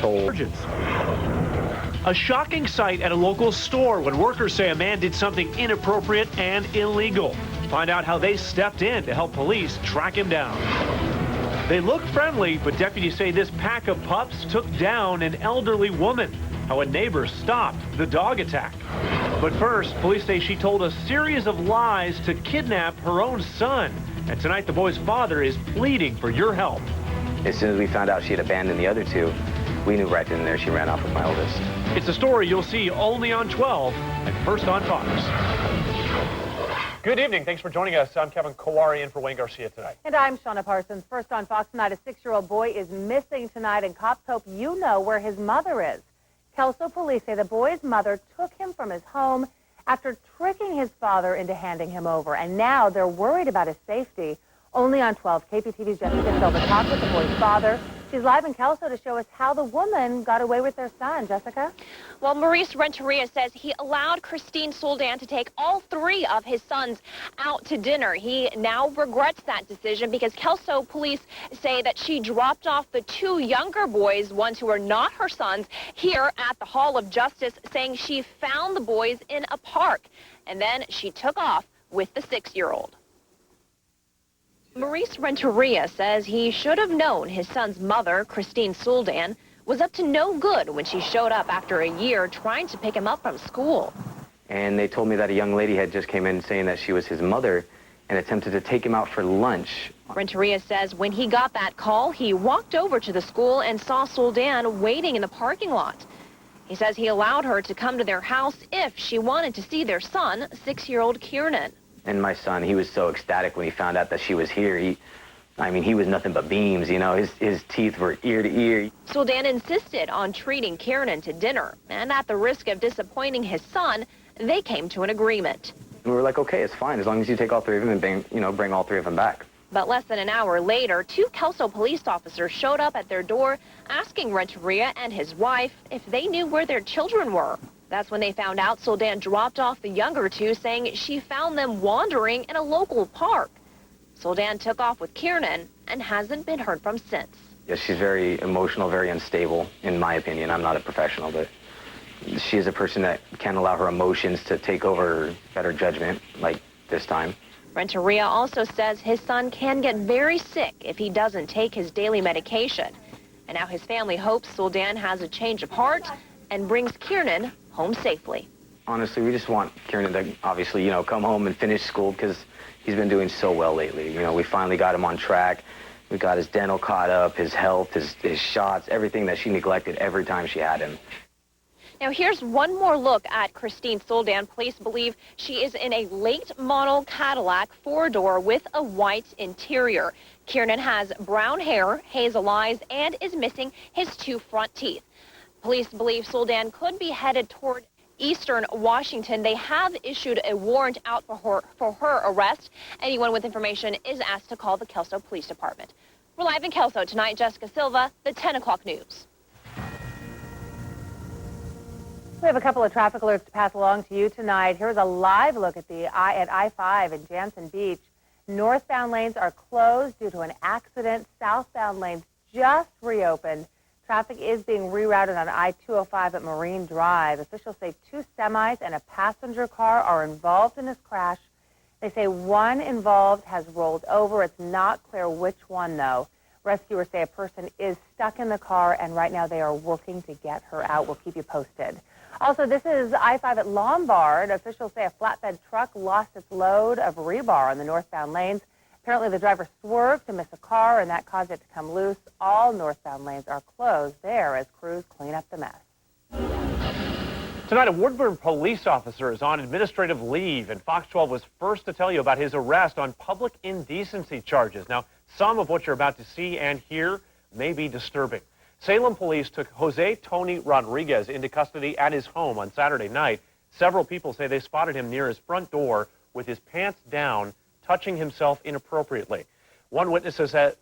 told. A shocking sight at a local store when workers say a man did something inappropriate and illegal. Find out how they stepped in to help police track him down. They look friendly, but deputies say this pack of pups took down an elderly woman. How a neighbor stopped the dog attack. But first, police say she told a series of lies to kidnap her own son. And tonight, the boy's father is pleading for your help. As soon as we found out she had abandoned the other two, we knew right then and there she ran off with my oldest. It's a story you'll see only on 12 and first on Fox. Good evening. Thanks for joining us. I'm Kevin Kowari in for Wayne Garcia tonight. And I'm Shauna Parsons. First on Fox tonight, a 6-year-old boy is missing tonight, and cops hope you know where his mother is. Kelso police say the boy's mother took him from his home after tricking his father into handing him over, and now they're worried about his safety. Only on 12, KPTV's Jessica Silva talked with the boy's father. She's live in Kelso to show us how the woman got away with their son. Jessica? Well, Maurice Renteria says he allowed Christine Soldan to take all 3 of his sons out to dinner. He now regrets that decision because Kelso police say that she dropped off the 2 younger boys, ones who are not her sons, here at the Hall of Justice, saying she found the boys in a park. And then she took off with the 6-year-old. Maurice Renteria says he should have known his son's mother, Christine Soldan, was up to no good when she showed up after a year trying to pick him up from school. And they told me that a young lady had just came in saying that she was his mother and attempted to take him out for lunch. Renteria says when he got that call, he walked over to the school and saw Soldan waiting in the parking lot. He says he allowed her to come to their house if she wanted to see their son, 6-year-old Kiernan. And my son, he was so ecstatic when he found out that she was here. He was nothing but beams, you know. His teeth were ear to ear. Soldan insisted on treating Kiernan to dinner, and at the risk of disappointing his son, they came to an agreement. And we were like, okay, it's fine, as long as you take all 3 of them and bring all 3 of them back. But less than an hour later, 2 Kelso police officers showed up at their door asking Renteria and his wife if they knew where their children were. That's when they found out Soldan dropped off the younger 2, saying she found them wandering in a local park. Soldan took off with Kiernan and hasn't been heard from since. Yes, she's very emotional, very unstable, in my opinion. I'm not a professional, but she is a person that can't allow her emotions to take over better judgment, like this time. Renteria also says his son can get very sick if he doesn't take his daily medication. And now his family hopes Soldan has a change of heart and brings Kiernan home safely. Honestly, we just want Kiernan to obviously, come home and finish school because he's been doing so well lately. We finally got him on track. We got his dental caught up, his health, his shots, everything that she neglected every time she had him. Now here's one more look at Christine Soldan. Police believe she is in a late model Cadillac 4-door with a white interior. Kiernan has brown hair, hazel eyes, and is missing his 2 front teeth. Police believe Soldan could be headed toward eastern Washington. They have issued a warrant out for her arrest. Anyone with information is asked to call the Kelso Police Department. We're live in Kelso tonight. Jessica Silva, the 10 o'clock news. We have a couple of traffic alerts to pass along to you tonight. Here's a live look at I-5 in Jansen Beach. Northbound lanes are closed due to an accident. Southbound lanes just reopened. Traffic is being rerouted on I-205 at Marine Drive. Officials say 2 semis and a passenger car are involved in this crash. They say one involved has rolled over. It's not clear which one, though. Rescuers say a person is stuck in the car, and right now they are working to get her out. We'll keep you posted. Also, this is I-5 at Lombard. Officials say a flatbed truck lost its load of rebar on the northbound lanes. Apparently, the driver swerved to miss a car, and that caused it to come loose. All northbound lanes are closed there as crews clean up the mess. Tonight, a Woodburn police officer is on administrative leave, and Fox 12 was first to tell you about his arrest on public indecency charges. Now, some of what you're about to see and hear may be disturbing. Salem police took Jose Tony Rodriguez into custody at his home on Saturday night. Several people say they spotted him near his front door with his pants down, touching himself inappropriately. One witness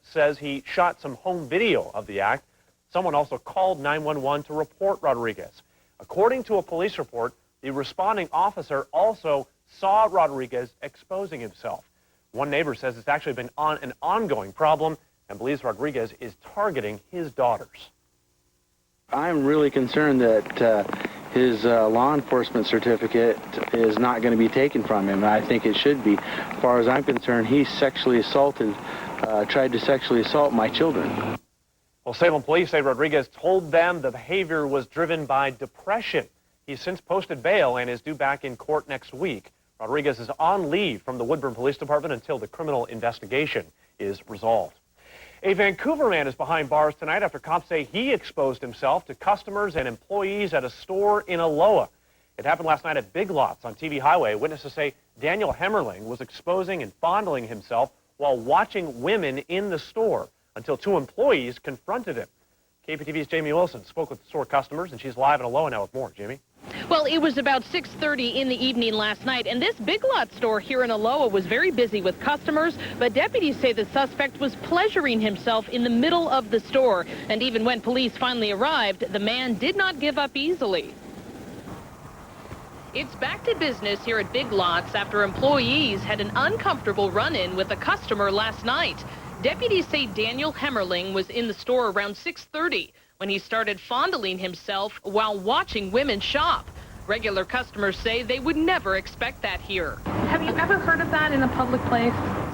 says he shot some home video of the act. Someone also called 911 to report Rodriguez. According to a police report, the responding officer also saw Rodriguez exposing himself. One neighbor says it's actually been an ongoing problem and believes Rodriguez is targeting his daughters. I'm really concerned that his law enforcement certificate is not going to be taken from him. I think it should be. As far as I'm concerned, he sexually assaulted, tried to sexually assault my children. Well, Salem police say Rodriguez told them the behavior was driven by depression. He's since posted bail and is due back in court next week. Rodriguez is on leave from the Woodburn Police Department until the criminal investigation is resolved. A Vancouver man is behind bars tonight after cops say he exposed himself to customers and employees at a store in Aloha. It happened last night at Big Lots on TV Highway. Witnesses say Daniel Hemmerling was exposing and fondling himself while watching women in the store until two employees confronted him. KPTV's Jamie Wilson spoke with store customers, and she's live in Aloha now with more. Jamie? Well, it was about 6:30 in the evening last night, and this Big Lots store here in Aloha was very busy with customers, but deputies say the suspect was pleasuring himself in the middle of the store. And even when police finally arrived, the man did not give up easily. It's back to business here at Big Lots after employees had an uncomfortable run-in with a customer last night. Deputies say Daniel Hemmerling was in the store around 6:30 when he started fondling himself while watching women shop. Regular customers say they would never expect that here. Have you ever heard of that in a public place?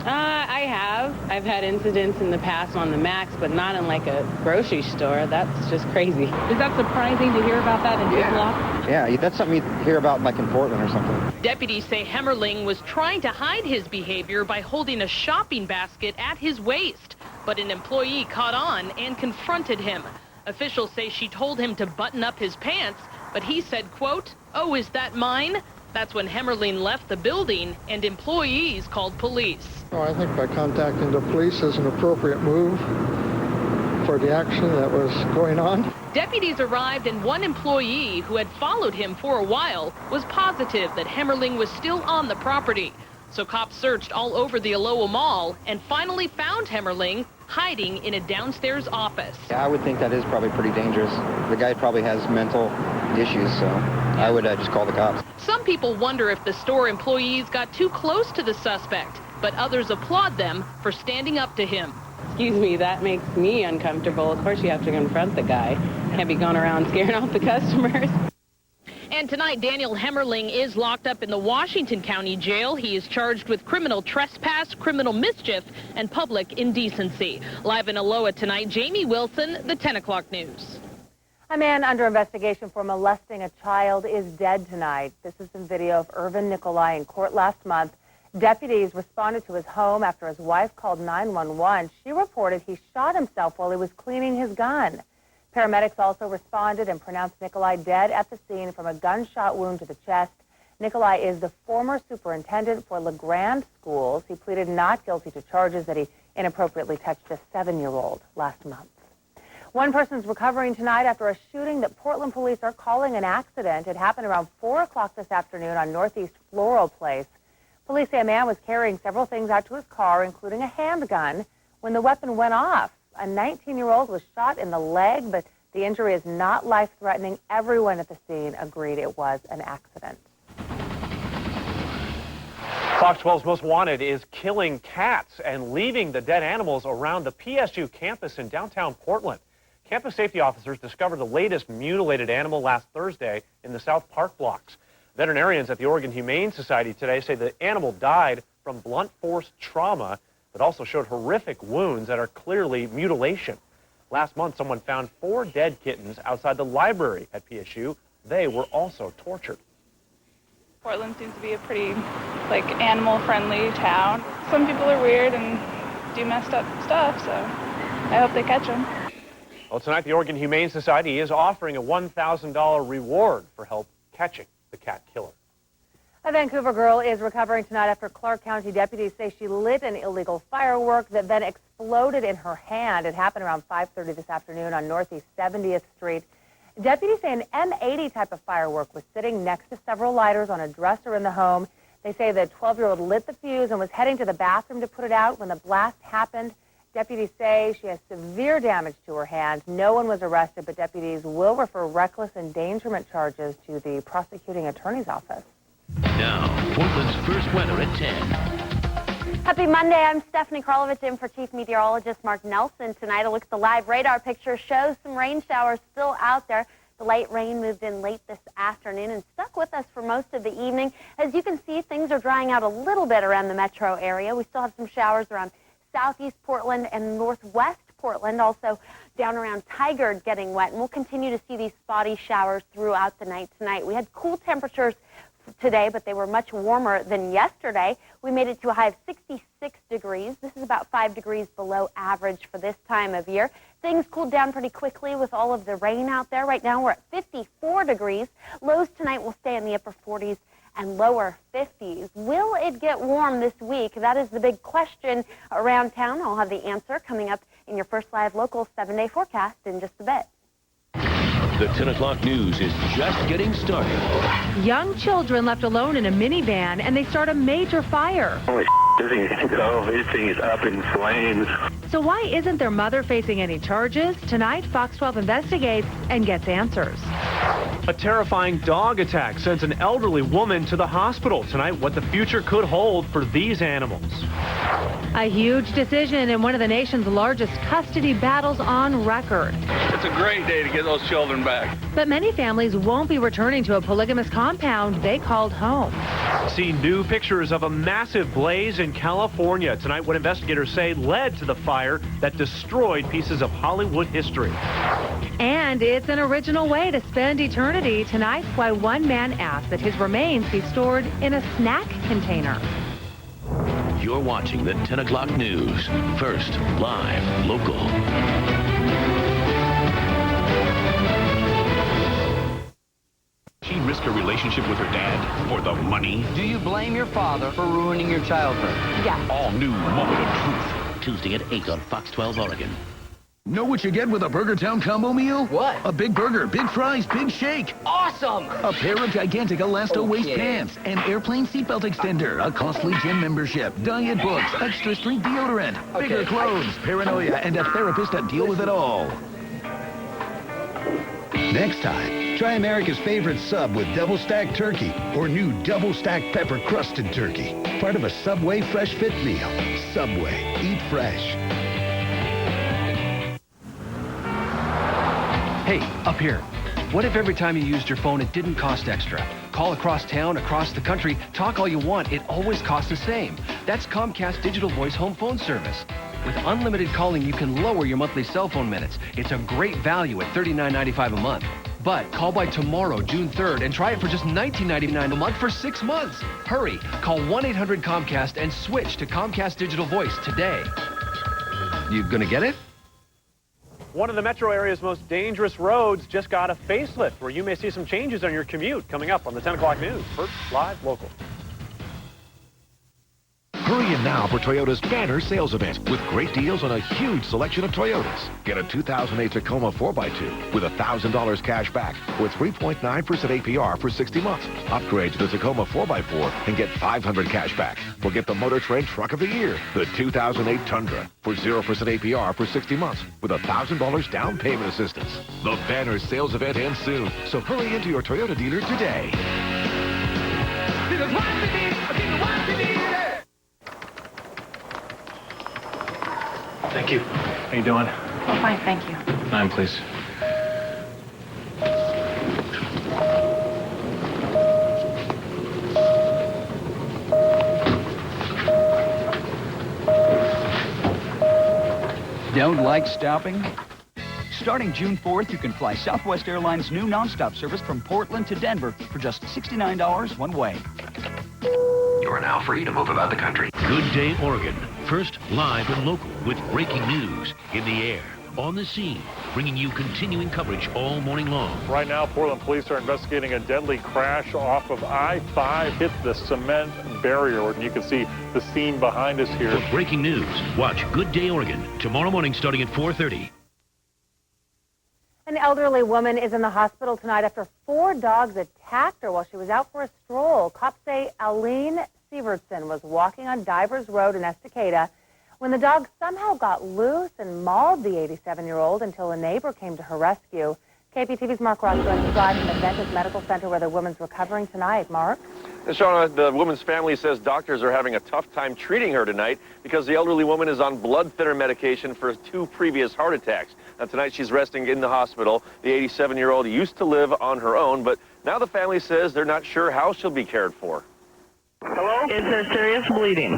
I have. I've had incidents in the past on the Max, but not in like a grocery store. That's just crazy. Is that surprising to hear about that in Big Lots? Yeah, that's something you hear about like in Portland or something. Deputies say Hemmerling was trying to hide his behavior by holding a shopping basket at his waist, but an employee caught on and confronted him. Officials say she told him to button up his pants, but he said, quote, "Oh, is that mine?" That's when Hemmerling left the building and employees called police. Oh, I think by contacting the police is an appropriate move for the action that was going on. Deputies arrived and one employee who had followed him for a while was positive that Hemmerling was still on the property. So cops searched all over the Aloha Mall and finally found Hemmerling hiding in a downstairs office. Yeah, I would think that is probably pretty dangerous. The guy probably has mental issues, so I would just call the cops. Some people wonder if the store employees got too close to the suspect, but others applaud them for standing up to him. Excuse me, that makes me uncomfortable. Of course you have to confront the guy. Can't be going around scaring off the customers. And tonight, Daniel Hemmerling is locked up in the Washington County Jail. He is charged with criminal trespass, criminal mischief, and public indecency. Live in Aloha tonight, Jamie Wilson, the 10 o'clock news. A man under investigation for molesting a child is dead tonight. This is some video of Irvin Nikolai in court last month. Deputies responded to his home after his wife called 911. She reported he shot himself while he was cleaning his gun. Paramedics also responded and pronounced Nikolai dead at the scene from a gunshot wound to the chest. Nikolai is the former superintendent for LeGrand Schools. He pleaded not guilty to charges that he inappropriately touched a 7-year-old last month. One person's recovering tonight after a shooting that Portland police are calling an accident. It happened around 4 o'clock this afternoon on Northeast Floral Place. Police say a man was carrying several things out to his car, including a handgun, when the weapon went off. A 19-year-old was shot in the leg, but the injury is not life-threatening. Everyone at the scene agreed it was an accident. Fox 12's Most Wanted is killing cats and leaving the dead animals around the PSU campus in downtown Portland. Campus safety officers discovered the latest mutilated animal last Thursday in the South Park blocks. Veterinarians at the Oregon Humane Society today say the animal died from blunt force trauma, but also showed horrific wounds that are clearly mutilation. Last month, someone found 4 dead kittens outside the library at PSU. They were also tortured. Portland seems to be a pretty, animal-friendly town. Some people are weird and do messed up stuff, so I hope they catch them. Well, tonight, the Oregon Humane Society is offering a $1,000 reward for help catching the cat killer. A Vancouver girl is recovering tonight after Clark County deputies say she lit an illegal firework that then exploded in her hand. It happened around 5:30 this afternoon on Northeast 70th Street. Deputies say an M80 type of firework was sitting next to several lighters on a dresser in the home. They say the 12-year-old lit the fuse and was heading to the bathroom to put it out when the blast happened. Deputies say she has severe damage to her hand. No one was arrested, but deputies will refer reckless endangerment charges to the prosecuting attorney's office. Now, Portland's first weather at 10. Happy Monday. I'm Stephanie Karlovich in for Chief Meteorologist Mark Nelson. Tonight, a look at the live radar picture shows some rain showers still out there. The light rain moved in late this afternoon and stuck with us for most of the evening. As you can see, things are drying out a little bit around the metro area. We still have some showers around southeast Portland and northwest Portland, also down around Tigard getting wet. And we'll continue to see these spotty showers throughout the night tonight. We had cool temperatures today, but they were much warmer than yesterday. We made it to a high of 66 degrees. This is about 5 degrees below average for this time of year. Things cooled down pretty quickly with all of the rain out there. Right now we're at 54 degrees. Lows tonight will stay in the upper 40s and lower 50s. Will it get warm this week? That is the big question around town. I'll have the answer coming up in your first live local 7-day forecast in just a bit. The 10 o'clock news is just getting started. Young children left alone in a minivan, and they start a major fire. Holy this thing is up in flames. So why isn't their mother facing any charges? Tonight, Fox 12 investigates and gets answers. A terrifying dog attack sends an elderly woman to the hospital. Tonight, what the future could hold for these animals. A huge decision in one of the nation's largest custody battles on record. It's a great day to get those children back. But many families won't be returning to a polygamous compound they called home. See new pictures of a massive blaze in California. Tonight, what investigators say led to the fire that destroyed pieces of Hollywood history. And it's an original way to spend eternity. Tonight, why one man asked that his remains be stored in a snack container. You're watching the 10 o'clock news. First, live, local. She risk a relationship with her dad for the money? Do you blame your father for ruining your childhood? Yeah. All new Moment of Truth. Tuesday at 8 on Fox 12 Oregon. Know what you get with a Burger Town combo meal? What? A big burger, big fries, big shake. Awesome! A pair of gigantic Elasto waist pants, an airplane seatbelt extender, a costly gym membership, diet books, extra strength deodorant, bigger clothes, paranoia, and a therapist to deal with it all. Next time, try America's favorite sub with double stacked turkey or new double stacked pepper crusted turkey. Part of a Subway Fresh Fit meal. Subway, eat fresh. Hey, up here. What if every time you used your phone, it didn't cost extra? Call across town, across the country, talk all you want, it always costs the same. That's Comcast Digital Voice Home Phone Service. With unlimited calling, you can lower your monthly cell phone minutes. It's a great value at $39.95 a month. But call by tomorrow, June 3rd, and try it for just $19.99 a month for 6 months. Hurry, call 1-800-COMCAST and switch to Comcast Digital Voice today. You gonna get it? One of the metro area's most dangerous roads just got a facelift, where you may see some changes on your commute coming up on the 10 o'clock news. First, live, local. Hurry in now for Toyota's banner sales event with great deals on a huge selection of Toyotas. Get a 2008 Tacoma 4x2 with $1,000 cash back or 3.9% APR for 60 months. Upgrade to the Tacoma 4x4 and get $500 cash back. Or get the Motor Trend Truck of the Year, the 2008 Tundra, for 0% APR for 60 months with $1,000 down payment assistance. The banner sales event ends soon, so hurry into your Toyota dealer today. Thank you. How you doing? Oh, fine, thank you. 9, please. Don't like stopping? Starting June 4th, you can fly Southwest Airlines' new nonstop service from Portland to Denver for just $69 one way. You are now free to move about the country. Good Day, Oregon. First, live and local with breaking news in the air, on the scene, bringing you continuing coverage all morning long. Right now, Portland police are investigating a deadly crash off of I-5, hit the cement barrier, and you can see the scene behind us here. For breaking news, watch Good Day, Oregon, tomorrow morning starting at 4:30. An elderly woman is in the hospital tonight after 4 dogs attacked her while she was out for a stroll. Cops say Aline Sievertson was walking on Divers Road in Estacada when the dog somehow got loose and mauled the 87-year-old until a neighbor came to her rescue. KPTV's Mark Ross joins us live from the Adventist Medical Center where the woman's recovering tonight. Mark? And Shauna, the woman's family says doctors are having a tough time treating her tonight because the elderly woman is on blood thinner medication for 2 previous heart attacks. Now, tonight she's resting in the hospital. The 87-year-old used to live on her own, but now the family says they're not sure how she'll be cared for. Hello? Is there serious bleeding?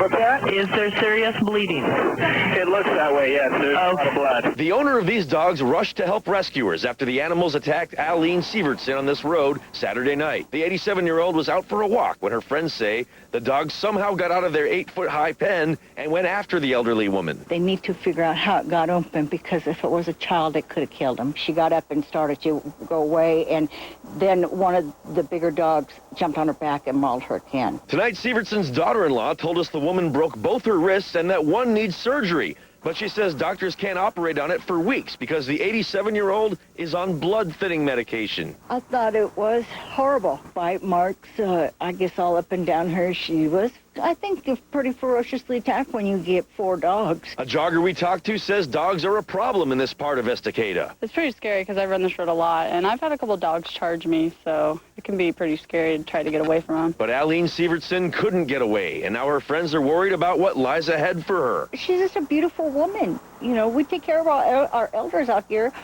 What's that? Is there serious bleeding? It looks that way, yes. There's a lot of blood. The owner of these dogs rushed to help rescuers after the animals attacked Aline Sievertson on this road Saturday night. The 87-year-old was out for a walk when her friends say the dogs somehow got out of their 8-foot-high pen and went after the elderly woman. They need to figure out how it got open, because if it was a child, it could have killed him. She got up and started to go away, and then one of the bigger dogs jumped on her back and mauled her again. Tonight, Sievertson's daughter-in-law told us the woman broke both her wrists and that one needs surgery. But she says doctors can't operate on it for weeks because the 87-year-old is on blood-thinning medication. I thought it was horrible. Bite marks, I guess all up and down her. She was, I think, pretty ferociously attacked when you get 4 dogs. A jogger we talked to says dogs are a problem in this part of Estacada. It's pretty scary because I run this road a lot, and I've had a couple dogs charge me, so it can be pretty scary to try to get away from them. But Aline Sievertson couldn't get away, and now her friends are worried about what lies ahead for her. She's just a beautiful woman. You know, we take care of our elders out here,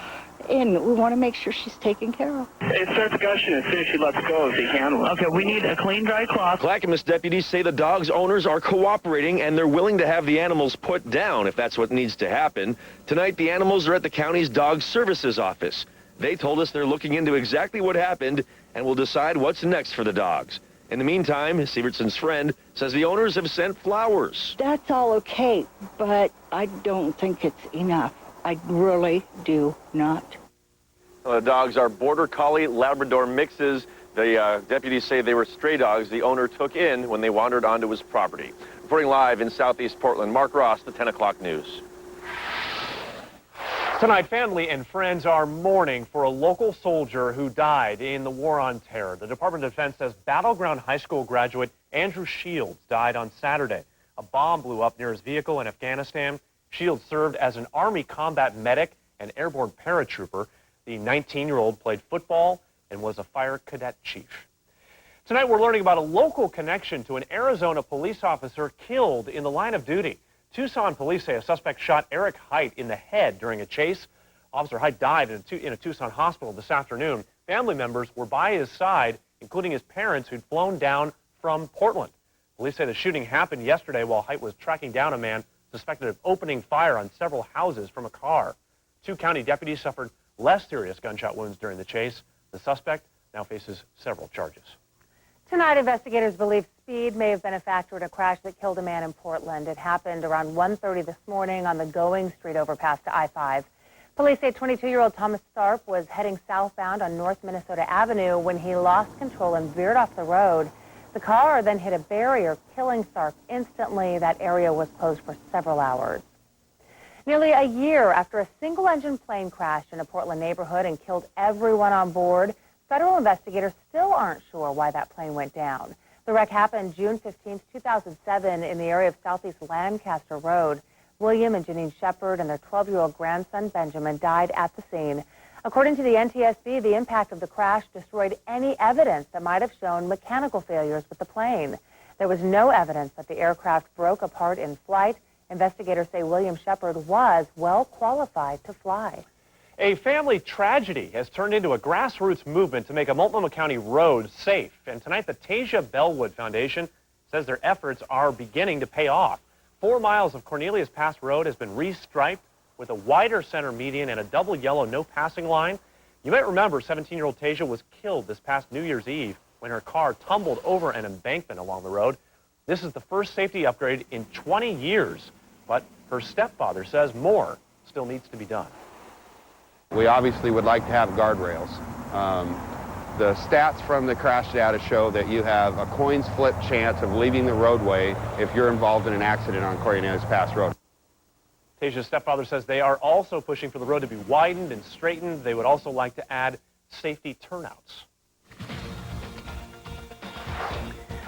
and we want to make sure she's taken care of. It starts gushing as soon as she lets go if they handle it. Okay, we need a clean, dry cloth. Clackamas deputies say the dogs' owners are cooperating and they're willing to have the animals put down if that's what needs to happen. Tonight, the animals are at the county's dog services office. They told us they're looking into exactly what happened and will decide what's next for the dogs. In the meantime, Sievertson's friend says the owners have sent flowers. That's all okay, but I don't think it's enough. I really do not. The dogs are Border Collie Labrador mixes. The deputies say they were stray dogs the owner took in when they wandered onto his property. Reporting live in Southeast Portland, Mark Ross, the 10 o'clock news. Tonight, family and friends are mourning for a local soldier who died in the War on Terror. The Department of Defense says Battleground High School graduate Andrew Shields died on Saturday. A bomb blew up near his vehicle in Afghanistan. Shields served as an Army combat medic and airborne paratrooper. The 19-year-old played football and was a fire cadet chief. Tonight, we're learning about a local connection to an Arizona police officer killed in the line of duty. Tucson police say a suspect shot Eric Height in the head during a chase. Officer Height died in a Tucson hospital this afternoon. Family members were by his side, including his parents who'd flown down from Portland. Police say the shooting happened yesterday while Height was tracking down a man suspected of opening fire on several houses from a car. 2 county deputies suffered less serious gunshot wounds during the chase. The suspect now faces several charges. Tonight, investigators believe speed may have been a factor in a crash that killed a man in Portland. It happened around 1:30 this morning on the Going Street overpass to I-5. Police say 22-year-old Thomas Tharp was heading southbound on North Minnesota Avenue when he lost control and veered off the road. The car then hit a barrier, killing Tharp instantly. That area was closed for several hours. Nearly a year after a single-engine plane crashed in a Portland neighborhood and killed everyone on board, federal investigators still aren't sure why that plane went down. The wreck happened June 15, 2007 in the area of Southeast Lancaster Road. William and Janine Shepard and their 12-year-old grandson Benjamin died at the scene. According to the NTSB, the impact of the crash destroyed any evidence that might have shown mechanical failures with the plane. There was no evidence that the aircraft broke apart in flight. Investigators say William Shepard was well qualified to fly. A family tragedy has turned into a grassroots movement to make a Multnomah County road safe. And tonight, the Tasia Bellwood Foundation says their efforts are beginning to pay off. 4 miles of Cornelius Pass Road has been restriped with a wider center median and a double yellow no passing line. You might remember 17-year-old Tasia was killed this past New Year's Eve when her car tumbled over an embankment along the road. This is the first safety upgrade in 20 years, but her stepfather says more still needs to be done. We obviously would like to have guardrails. The stats from the crash data show that you have a coin's flip chance of leaving the roadway if you're involved in an accident on Cornelius Pass Road. Tasia's stepfather says they are also pushing for the road to be widened and straightened. They would also like to add safety turnouts.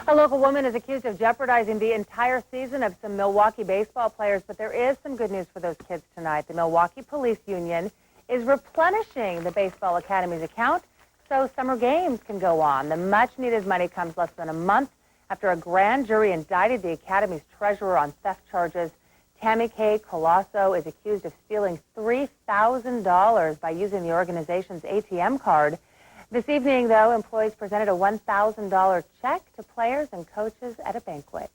A local woman is accused of jeopardizing the entire season of some Milwaukee baseball players, but there is some good news for those kids tonight. The Milwaukee Police Union is replenishing the Baseball Academy's account. so summer games can go on. The much-needed money comes less than a month after a grand jury indicted the Academy's treasurer on theft charges. Tammy K. Colosso is accused of stealing $3,000 by using the organization's ATM card. This evening, though, employees presented a $1,000 check to players and coaches at a banquet.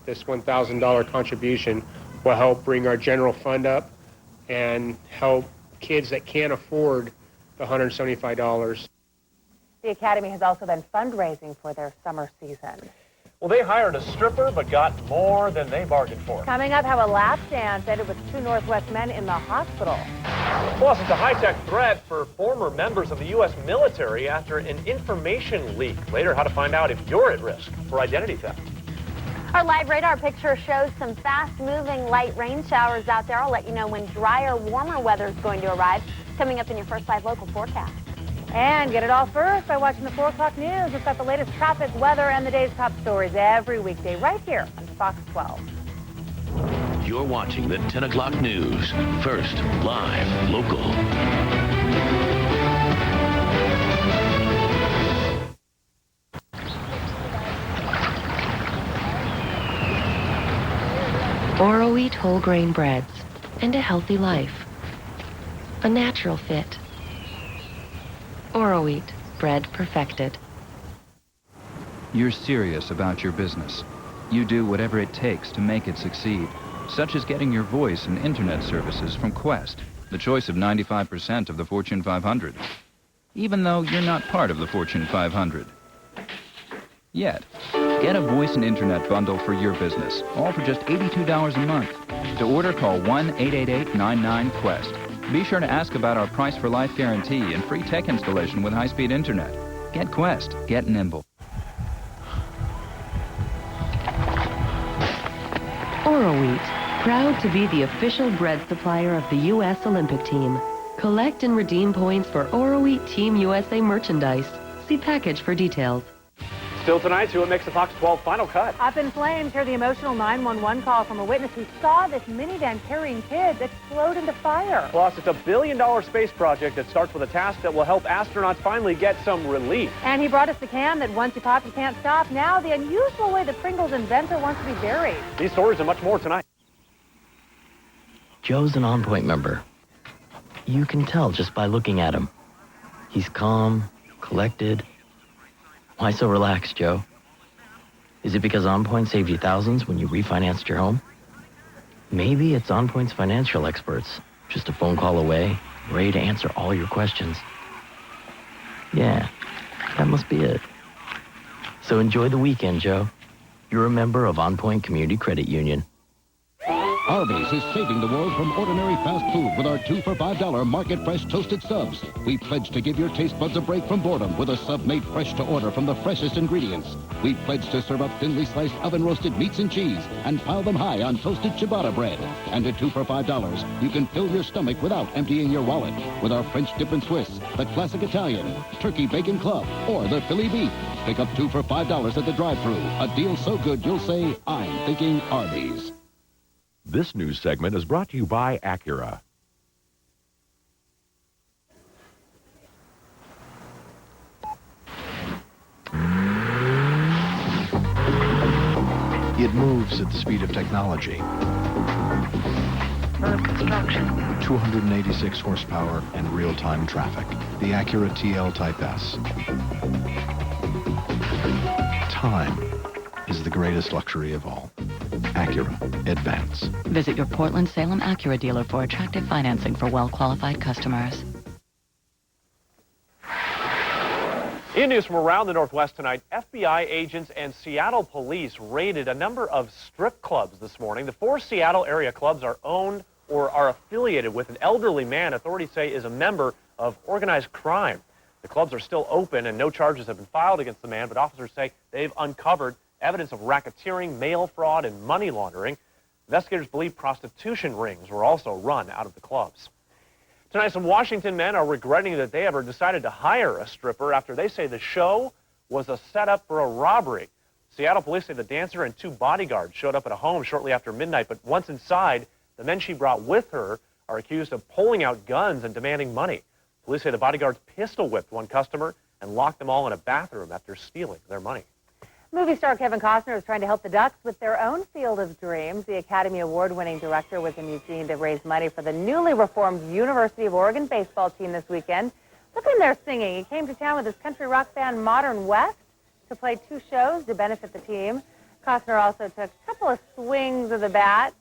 This $1,000 contribution will help bring our general fund up and help kids that can't afford the $175. The Academy has also been fundraising for their summer season. Well, they hired a stripper but got more than they bargained for. Coming up, how a lap dance ended with 2 Northwest men in the hospital. Plus, it's a high-tech threat for former members of the U.S. military after an information leak. Later, how to find out if you're at risk for identity theft. Our live radar picture shows some fast-moving light rain showers out there. I'll let you know when drier, warmer weather is going to arrive. Coming up in your first live local forecast. And get it all first by watching the 4 o'clock news. We've got the latest traffic, weather, and the day's top stories every weekday right here on Fox 12. You're watching the 10 o'clock news. First, live, local. Oro Wheat whole grain breads and a healthy life. A natural fit. Oro Wheat, bread perfected. You're serious about your business. You do whatever it takes to make it succeed, such as getting your voice and internet services from Quest, the choice of 95% of the Fortune 500, even though you're not part of the Fortune 500. Yet, get a voice and internet bundle for your business, all for just $82 a month. To order, call 1-888-99-QUEST. Be sure to ask about our Price for Life guarantee and free tech installation with high-speed internet. Get Quest. Get nimble. Oro Wheat, proud to be the official bread supplier of the U.S. Olympic team. Collect and redeem points for Oro Wheat Team USA merchandise. See package for details. Still tonight, see what makes the Fox 12 final cut. Up in flames, hear the emotional 911 call from a witness who saw this minivan carrying kids explode into fire. Plus, it's a $1 billion space project that starts with a task that will help astronauts finally get some relief. And he brought us the can that once you pop, you can't stop. Now, the unusual way the Pringles inventor wants to be buried. These stories and much more tonight. Joe's an OnPoint member. You can tell just by looking at him. He's calm, collected. Why so relaxed, Joe? Is it because OnPoint saved you thousands when you refinanced your home? Maybe it's OnPoint's financial experts, just a phone call away, ready to answer all your questions. Yeah, that must be it. So enjoy the weekend, Joe. You're a member of OnPoint Community Credit Union. Arby's is saving the world from ordinary fast food with our 2 for $5 Market Fresh Toasted Subs. We pledge to give your taste buds a break from boredom with a sub made fresh to order from the freshest ingredients. We pledge to serve up thinly sliced oven-roasted meats and cheese and pile them high on toasted ciabatta bread. And at 2 for $5, you can fill your stomach without emptying your wallet with our French dip and Swiss, the classic Italian, turkey bacon club, or the Philly beef. Pick up 2 for $5 at the drive-thru. A deal so good you'll say, I'm thinking Arby's. This news segment is brought to you by Acura. It moves at the speed of technology. 286 horsepower and real-time traffic. The Acura TL Type S. Time is the greatest luxury of all. Acura Advance. Visit your Portland Salem Acura dealer for attractive financing for well-qualified customers. In news from around the Northwest tonight, FBI agents and Seattle police raided a number of strip clubs this morning. The 4 Seattle area clubs are owned or are affiliated with an elderly man authorities say is a member of organized crime. The clubs are still open and no charges have been filed against the man, but officers say they've uncovered evidence of racketeering, mail fraud, and money laundering. Investigators believe prostitution rings were also run out of the clubs. Tonight, some Washington men are regretting that they ever decided to hire a stripper after they say the show was a setup for a robbery. Seattle police say the dancer and 2 bodyguards showed up at a home shortly after midnight, but once inside, the men she brought with her are accused of pulling out guns and demanding money. Police say the bodyguards pistol whipped one customer and locked them all in a bathroom after stealing their money. Movie star Kevin Costner is trying to help the Ducks with their own field of dreams. The Academy Award-winning director was in Eugene to raise money for the newly reformed University of Oregon baseball team this weekend. Look in there singing. He came to town with his country rock band Modern West to play 2 shows to benefit the team. Costner also took a couple of swings of the bat.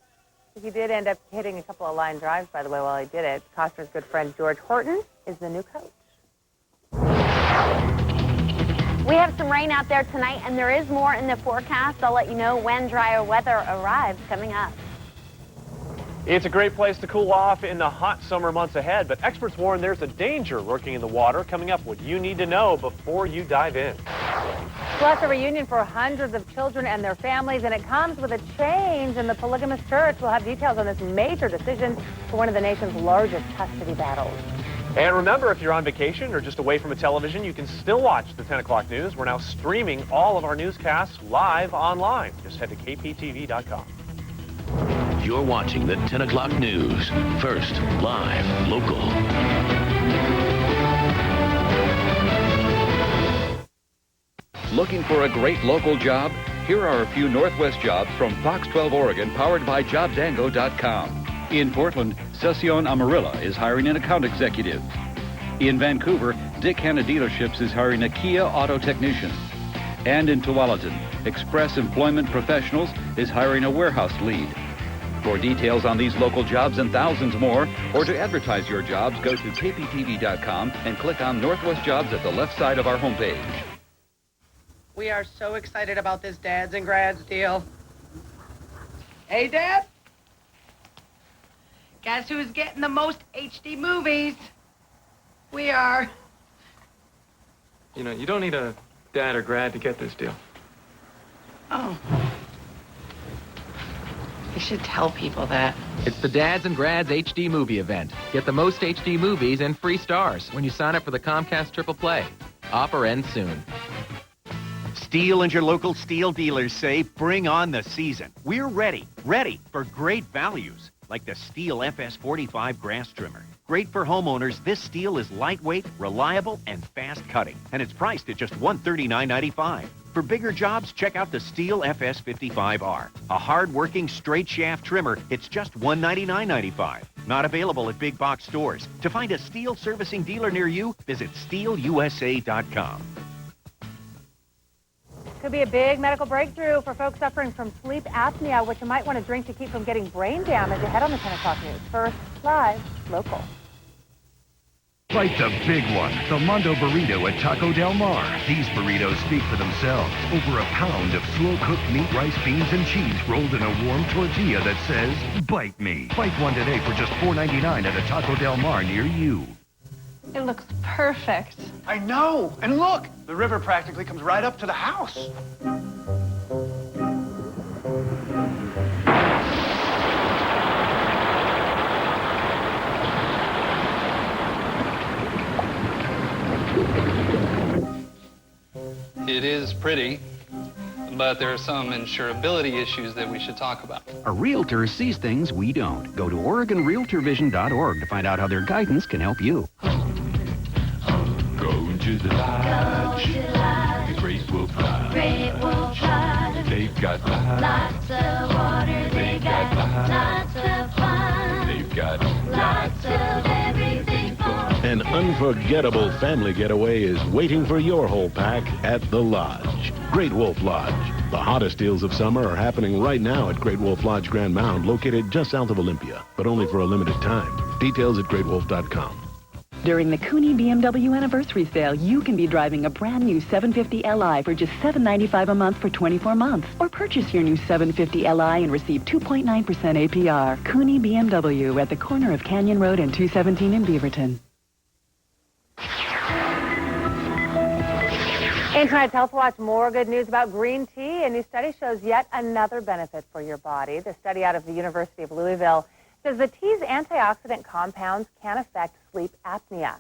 He did end up hitting a couple of line drives, by the way, while he did it. Costner's good friend George Horton is the new coach. We have some rain out there tonight, and there is more in the forecast. I'll let you know when drier weather arrives coming up. It's a great place to cool off in the hot summer months ahead, but experts warn there's a danger lurking in the water. Coming up, what you need to know before you dive in. Plus, a reunion for hundreds of children and their families, and it comes with a change in the polygamous church. We'll have details on this major decision for one of the nation's largest custody battles. And remember, if you're on vacation or just away from a television, you can still watch the 10 o'clock news. We're now streaming all of our newscasts live online. Just head to KPTV.com. You're watching the 10 o'clock news. First, live, local. Looking for a great local job? Here are a few Northwest jobs from Fox 12 Oregon, powered by Jobdango.com. In Portland, Session Amarilla is hiring an account executive. In Vancouver, Dick Hanna Dealerships is hiring a Kia auto technician. And in Tualatin, Express Employment Professionals is hiring a warehouse lead. For details on these local jobs and thousands more, or to advertise your jobs, go to KPTV.com and click on Northwest Jobs at the left side of our homepage. We are so excited about this Dads and Grads deal. Hey, Dad? Guess who's getting the most HD movies? We are. You know, you don't need a dad or grad to get this deal. Oh. You should tell people that. It's the Dads and Grads HD movie event. Get the most HD movies and free stars when you sign up for the Comcast Triple Play. Offer ends soon. Steel and your local steel dealers say, bring on the season. We're ready for great values, like the Steel FS45 grass trimmer. Great for homeowners, this steel is lightweight, reliable, and fast cutting, and it's priced at just $139.95. For bigger jobs, check out the Steel FS55R. A hard-working, straight shaft trimmer, it's just $199.95. Not available at big box stores. To find a steel servicing dealer near you, visit steelusa.com. Could be a big medical breakthrough for folks suffering from sleep apnea, which you might want to drink to keep from getting brain damage. Ahead on the 10 o'clock news. First, live, local. Like the big one, the Mondo Burrito at Taco Del Mar. These burritos speak for themselves. Over a pound of slow-cooked meat, rice, beans, and cheese rolled in a warm tortilla that says, bite me. Bite one today for just $4.99 at a Taco Del Mar near you. It looks perfect. I know. And look, the river practically comes right up to the house. It is pretty, but there are some insurability issues that we should talk about. A realtor sees things we don't. Go to OregonRealtorVision.org to find out how their guidance can help you. Go to the lodge. The Great Wolf Lodge. They've got lots of water. They've got lots of fun. They've got lots of everything for. An unforgettable family getaway is waiting for your whole pack at the Lodge. Great Wolf Lodge. The hottest deals of summer are happening right now at Great Wolf Lodge Grand Mound, located just south of Olympia, but only for a limited time. Details at greatwolf.com. During the Cooney BMW Anniversary Sale, you can be driving a brand new 750 Li for just $795 a month for 24 months. Or purchase your new 750 Li and receive 2.9% APR. Cooney BMW at the corner of Canyon Road and 217 in Beaverton. In tonight's Health Watch, more good news about green tea. A new study shows yet another benefit for your body. The study out of the University of Louisville says the tea's antioxidant compounds can affect sleep apnea.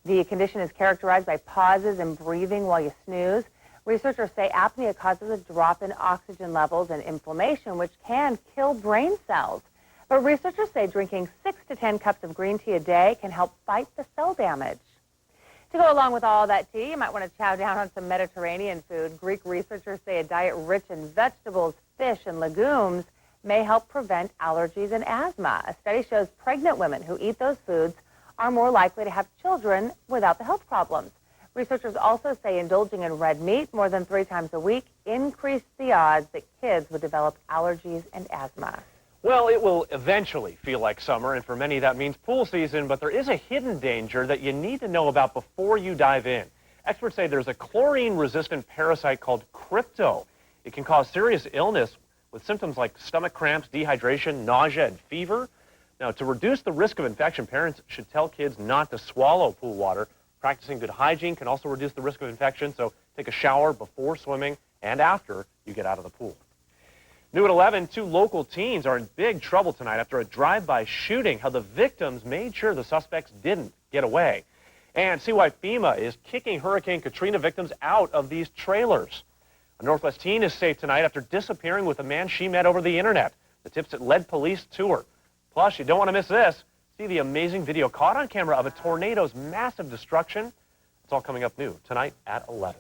The condition is characterized by pauses in breathing while you snooze. Researchers say apnea causes a drop in oxygen levels and inflammation, which can kill brain cells. But researchers say drinking 6 to 10 cups of green tea a day can help fight the cell damage. To go along with all that tea, you might want to chow down on some Mediterranean food. Greek researchers say a diet rich in vegetables, fish, and legumes may help prevent allergies and asthma. A study shows pregnant women who eat those foods are more likely to have children without the health problems. Researchers also say indulging in red meat more than 3 times a week increased the odds that kids would develop allergies and asthma. Well, it will eventually feel like summer, and for many that means pool season, but there is a hidden danger that you need to know about before you dive in. Experts say there's a chlorine-resistant parasite called crypto. It can cause serious illness with symptoms like stomach cramps, dehydration, nausea, and fever. Now, to reduce the risk of infection, parents should tell kids not to swallow pool water. Practicing good hygiene can also reduce the risk of infection, so take a shower before swimming and after you get out of the pool. New at 11, 2 local teens are in big trouble tonight after a drive-by shooting. How the victims made sure the suspects didn't get away. And see why FEMA is kicking Hurricane Katrina victims out of these trailers. A Northwest teen is safe tonight after disappearing with a man she met over the internet. The tips that led police to her. Plus, you don't want to miss this. See the amazing video caught on camera of a tornado's massive destruction. It's all coming up new tonight at 11.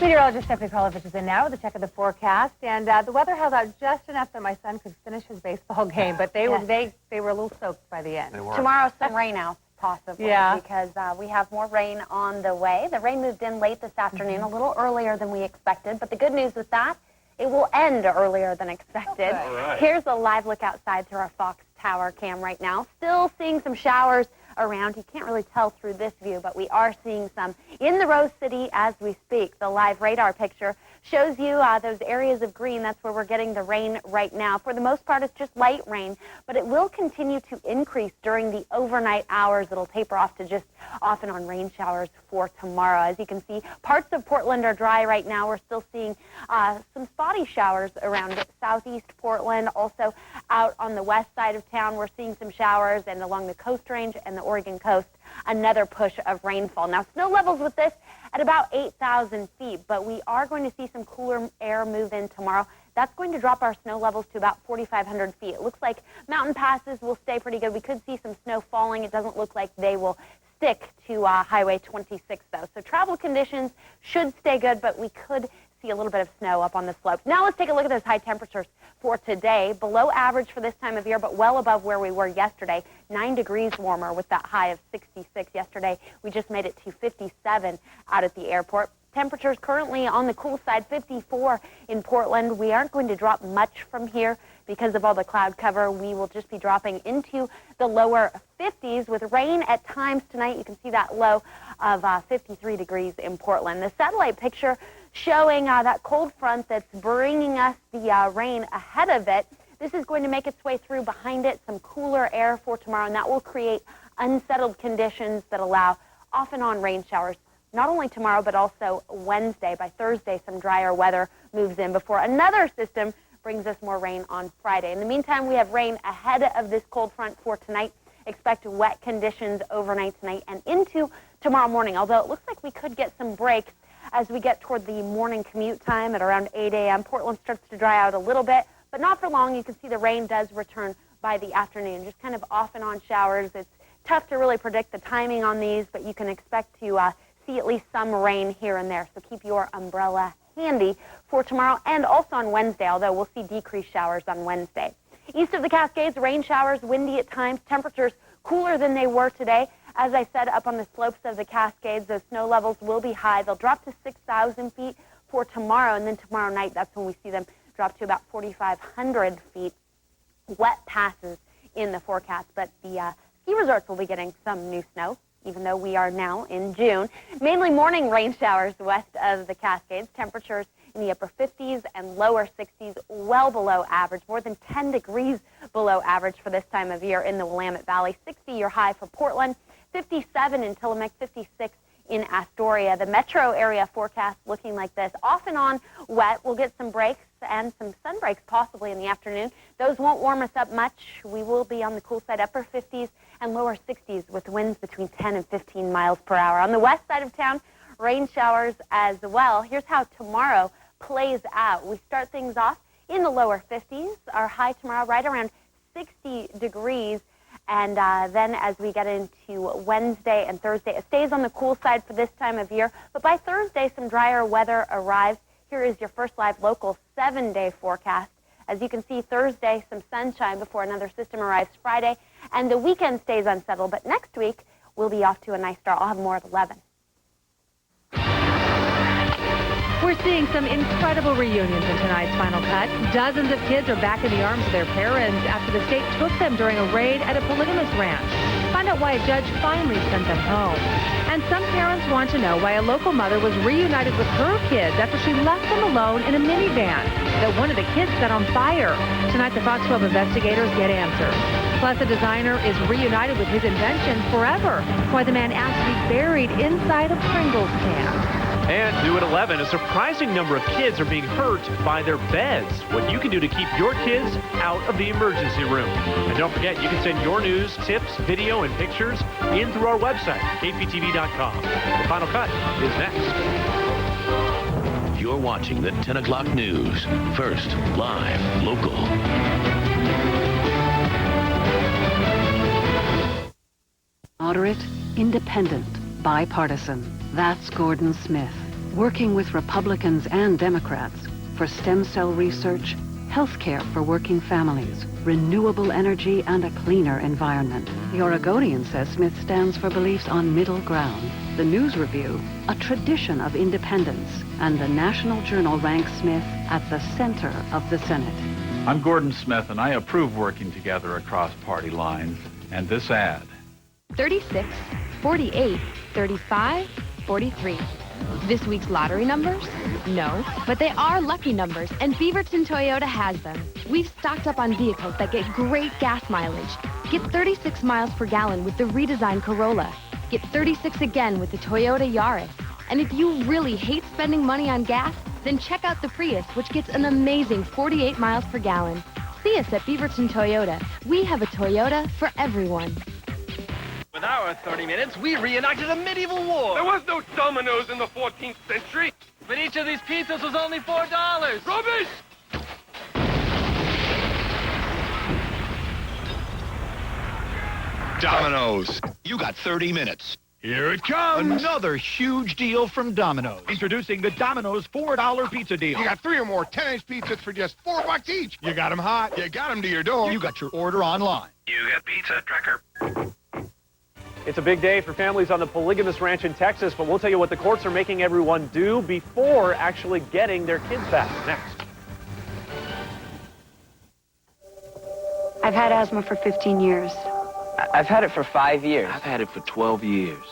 Meteorologist Stephanie Karlovich is in now with a check of the forecast, and the weather held out just enough that my son could finish his baseball game, but they were a little soaked by the end. Tomorrow, some rain out, possibly, because we have more rain on the way. The rain moved in late this afternoon, a little earlier than we expected, but the good news with that, it will end earlier than expected. All right. Here's a live look outside through our Fox Tower cam right now. Still seeing some showers around. You can't really tell through this view, but we are seeing some in the Rose City as we speak. The live radar picture shows you those areas of green. That's where we're getting the rain right now. For the most part, it's just light rain, but it will continue to increase during the overnight hours. It'll taper off to just off and on rain showers for tomorrow. As you can see, parts of Portland are dry right now. We're still seeing some spotty showers around southeast Portland. Also out on the west side of town, we're seeing some showers, and along the Coast Range and the Oregon coast, another push of rainfall. Now, snow levels with this at about 8,000 feet, but we are going to see some cooler air move in tomorrow. That's going to drop our snow levels to about 4,500 feet. It looks like mountain passes will stay pretty good. We could see some snow falling. It doesn't look like they will stick to Highway 26, though. So travel conditions should stay good, but we could see a little bit of snow up on the slopes. Now let's take a look at those high temperatures for today. Below average for this time of year, but well above where we were yesterday. 9 degrees warmer with that high of 66 yesterday. We just made it to 57 out at the airport. Temperatures currently on the cool side, 54 in Portland. We aren't going to drop much from here because of all the cloud cover. We will just be dropping into the lower 50s with rain at times tonight. You can see that low of 53 degrees in Portland. The satellite picture showing that cold front that's bringing us the rain ahead of it. This is going to make its way through behind it, some cooler air for tomorrow, and that will create unsettled conditions that allow off and on rain showers, not only tomorrow, but also Wednesday. By Thursday, some drier weather moves in before another system brings us more rain on Friday. In the meantime, we have rain ahead of this cold front for tonight. Expect wet conditions overnight tonight and into tomorrow morning, although it looks like we could get some breaks as we get toward the morning commute time at around 8 a.m. Portland starts to dry out a little bit, but not for long. You can see the rain does return by the afternoon, just kind of off and on showers. It's tough to really predict the timing on these, but you can expect to see at least some rain here and there, so keep your umbrella handy for tomorrow and also on Wednesday, although we'll see decreased showers on Wednesday. East of the Cascades, rain showers, windy at times, temperatures cooler than they were today. As I said, up on the slopes of the Cascades, those snow levels will be high. They'll drop to 6,000 feet for tomorrow, and then tomorrow night, that's when we see them drop to about 4,500 feet. Wet passes in the forecast, but the ski resorts will be getting some new snow, even though we are now in June. Mainly morning rain showers west of the Cascades. Temperatures in the upper 50s and lower 60s, well below average, more than 10 degrees below average for this time of year in the Willamette Valley. 60-year high for Portland, 57 in Tillamook, 56 in Astoria. The metro area forecast looking like this. Off and on wet. We'll get some breaks and some sun breaks possibly in the afternoon. Those won't warm us up much. We will be on the cool side, upper 50s and lower 60s with winds between 10 and 15 miles per hour. On the west side of town, rain showers as well. Here's how tomorrow plays out. We start things off in the lower 50s. Our high tomorrow right around 60 degrees. And then as we get into Wednesday and Thursday, it stays on the cool side for this time of year. But by Thursday, some drier weather arrives. Here is your first live local 7-day forecast. As you can see, Thursday, some sunshine before another system arrives Friday. And the weekend stays unsettled. But next week, we'll be off to a nice start. I'll have more at 11. We're seeing some incredible reunions in tonight's Final Cut. Dozens of kids are back in the arms of their parents after the state took them during a raid at a polygamous ranch. Find out why a judge finally sent them home. And some parents want to know why a local mother was reunited with her kids after she left them alone in a minivan that one of the kids set on fire. Tonight, the Fox 12 investigators get answers. Plus, a designer is reunited with his invention forever. Why the man asked to be buried inside a Pringles can. And new at 11, a surprising number of kids are being hurt by their beds. What you can do to keep your kids out of the emergency room. And don't forget, you can send your news, tips, video, and pictures in through our website, kptv.com. The Final Cut is next. You're watching the 10 o'clock news. First, live, local. Moderate, independent, bipartisan. That's Gordon Smith, working with Republicans and Democrats for stem cell research, health care for working families, renewable energy, and a cleaner environment. The Oregonian says Smith stands for beliefs on middle ground. The News Review, a tradition of independence, and the National Journal ranks Smith at the center of the Senate. I'm Gordon Smith, and I approve working together across party lines. And this ad. 36, 48, 35, 43. This week's lottery numbers? No, but they are lucky numbers, and Beaverton Toyota has them. We've stocked up on vehicles that get great gas mileage. Get 36 miles per gallon with the redesigned Corolla. Get 36 again with the Toyota Yaris. And if you really hate spending money on gas, then check out the Prius, which gets an amazing 48 miles per gallon. See us at Beaverton Toyota. We have a Toyota for everyone. With our 30 minutes, we reenacted a medieval war. There was no dominoes in the 14th century. But each of these pizzas was only $4. Rubbish! Domino's. You got 30 minutes. Here it comes. Another huge deal from Domino's. Introducing the Domino's $4 pizza deal. You got 3 or more 10-inch pizzas for just $4 each. You got them hot. You got them to your door. You got your order online. You got pizza tracker. It's a big day for families on the polygamous ranch in Texas, but we'll tell you what the courts are making everyone do before actually getting their kids back. Next. I've had asthma for 15 years. I've had it for 5 years. I've had it for 12 years.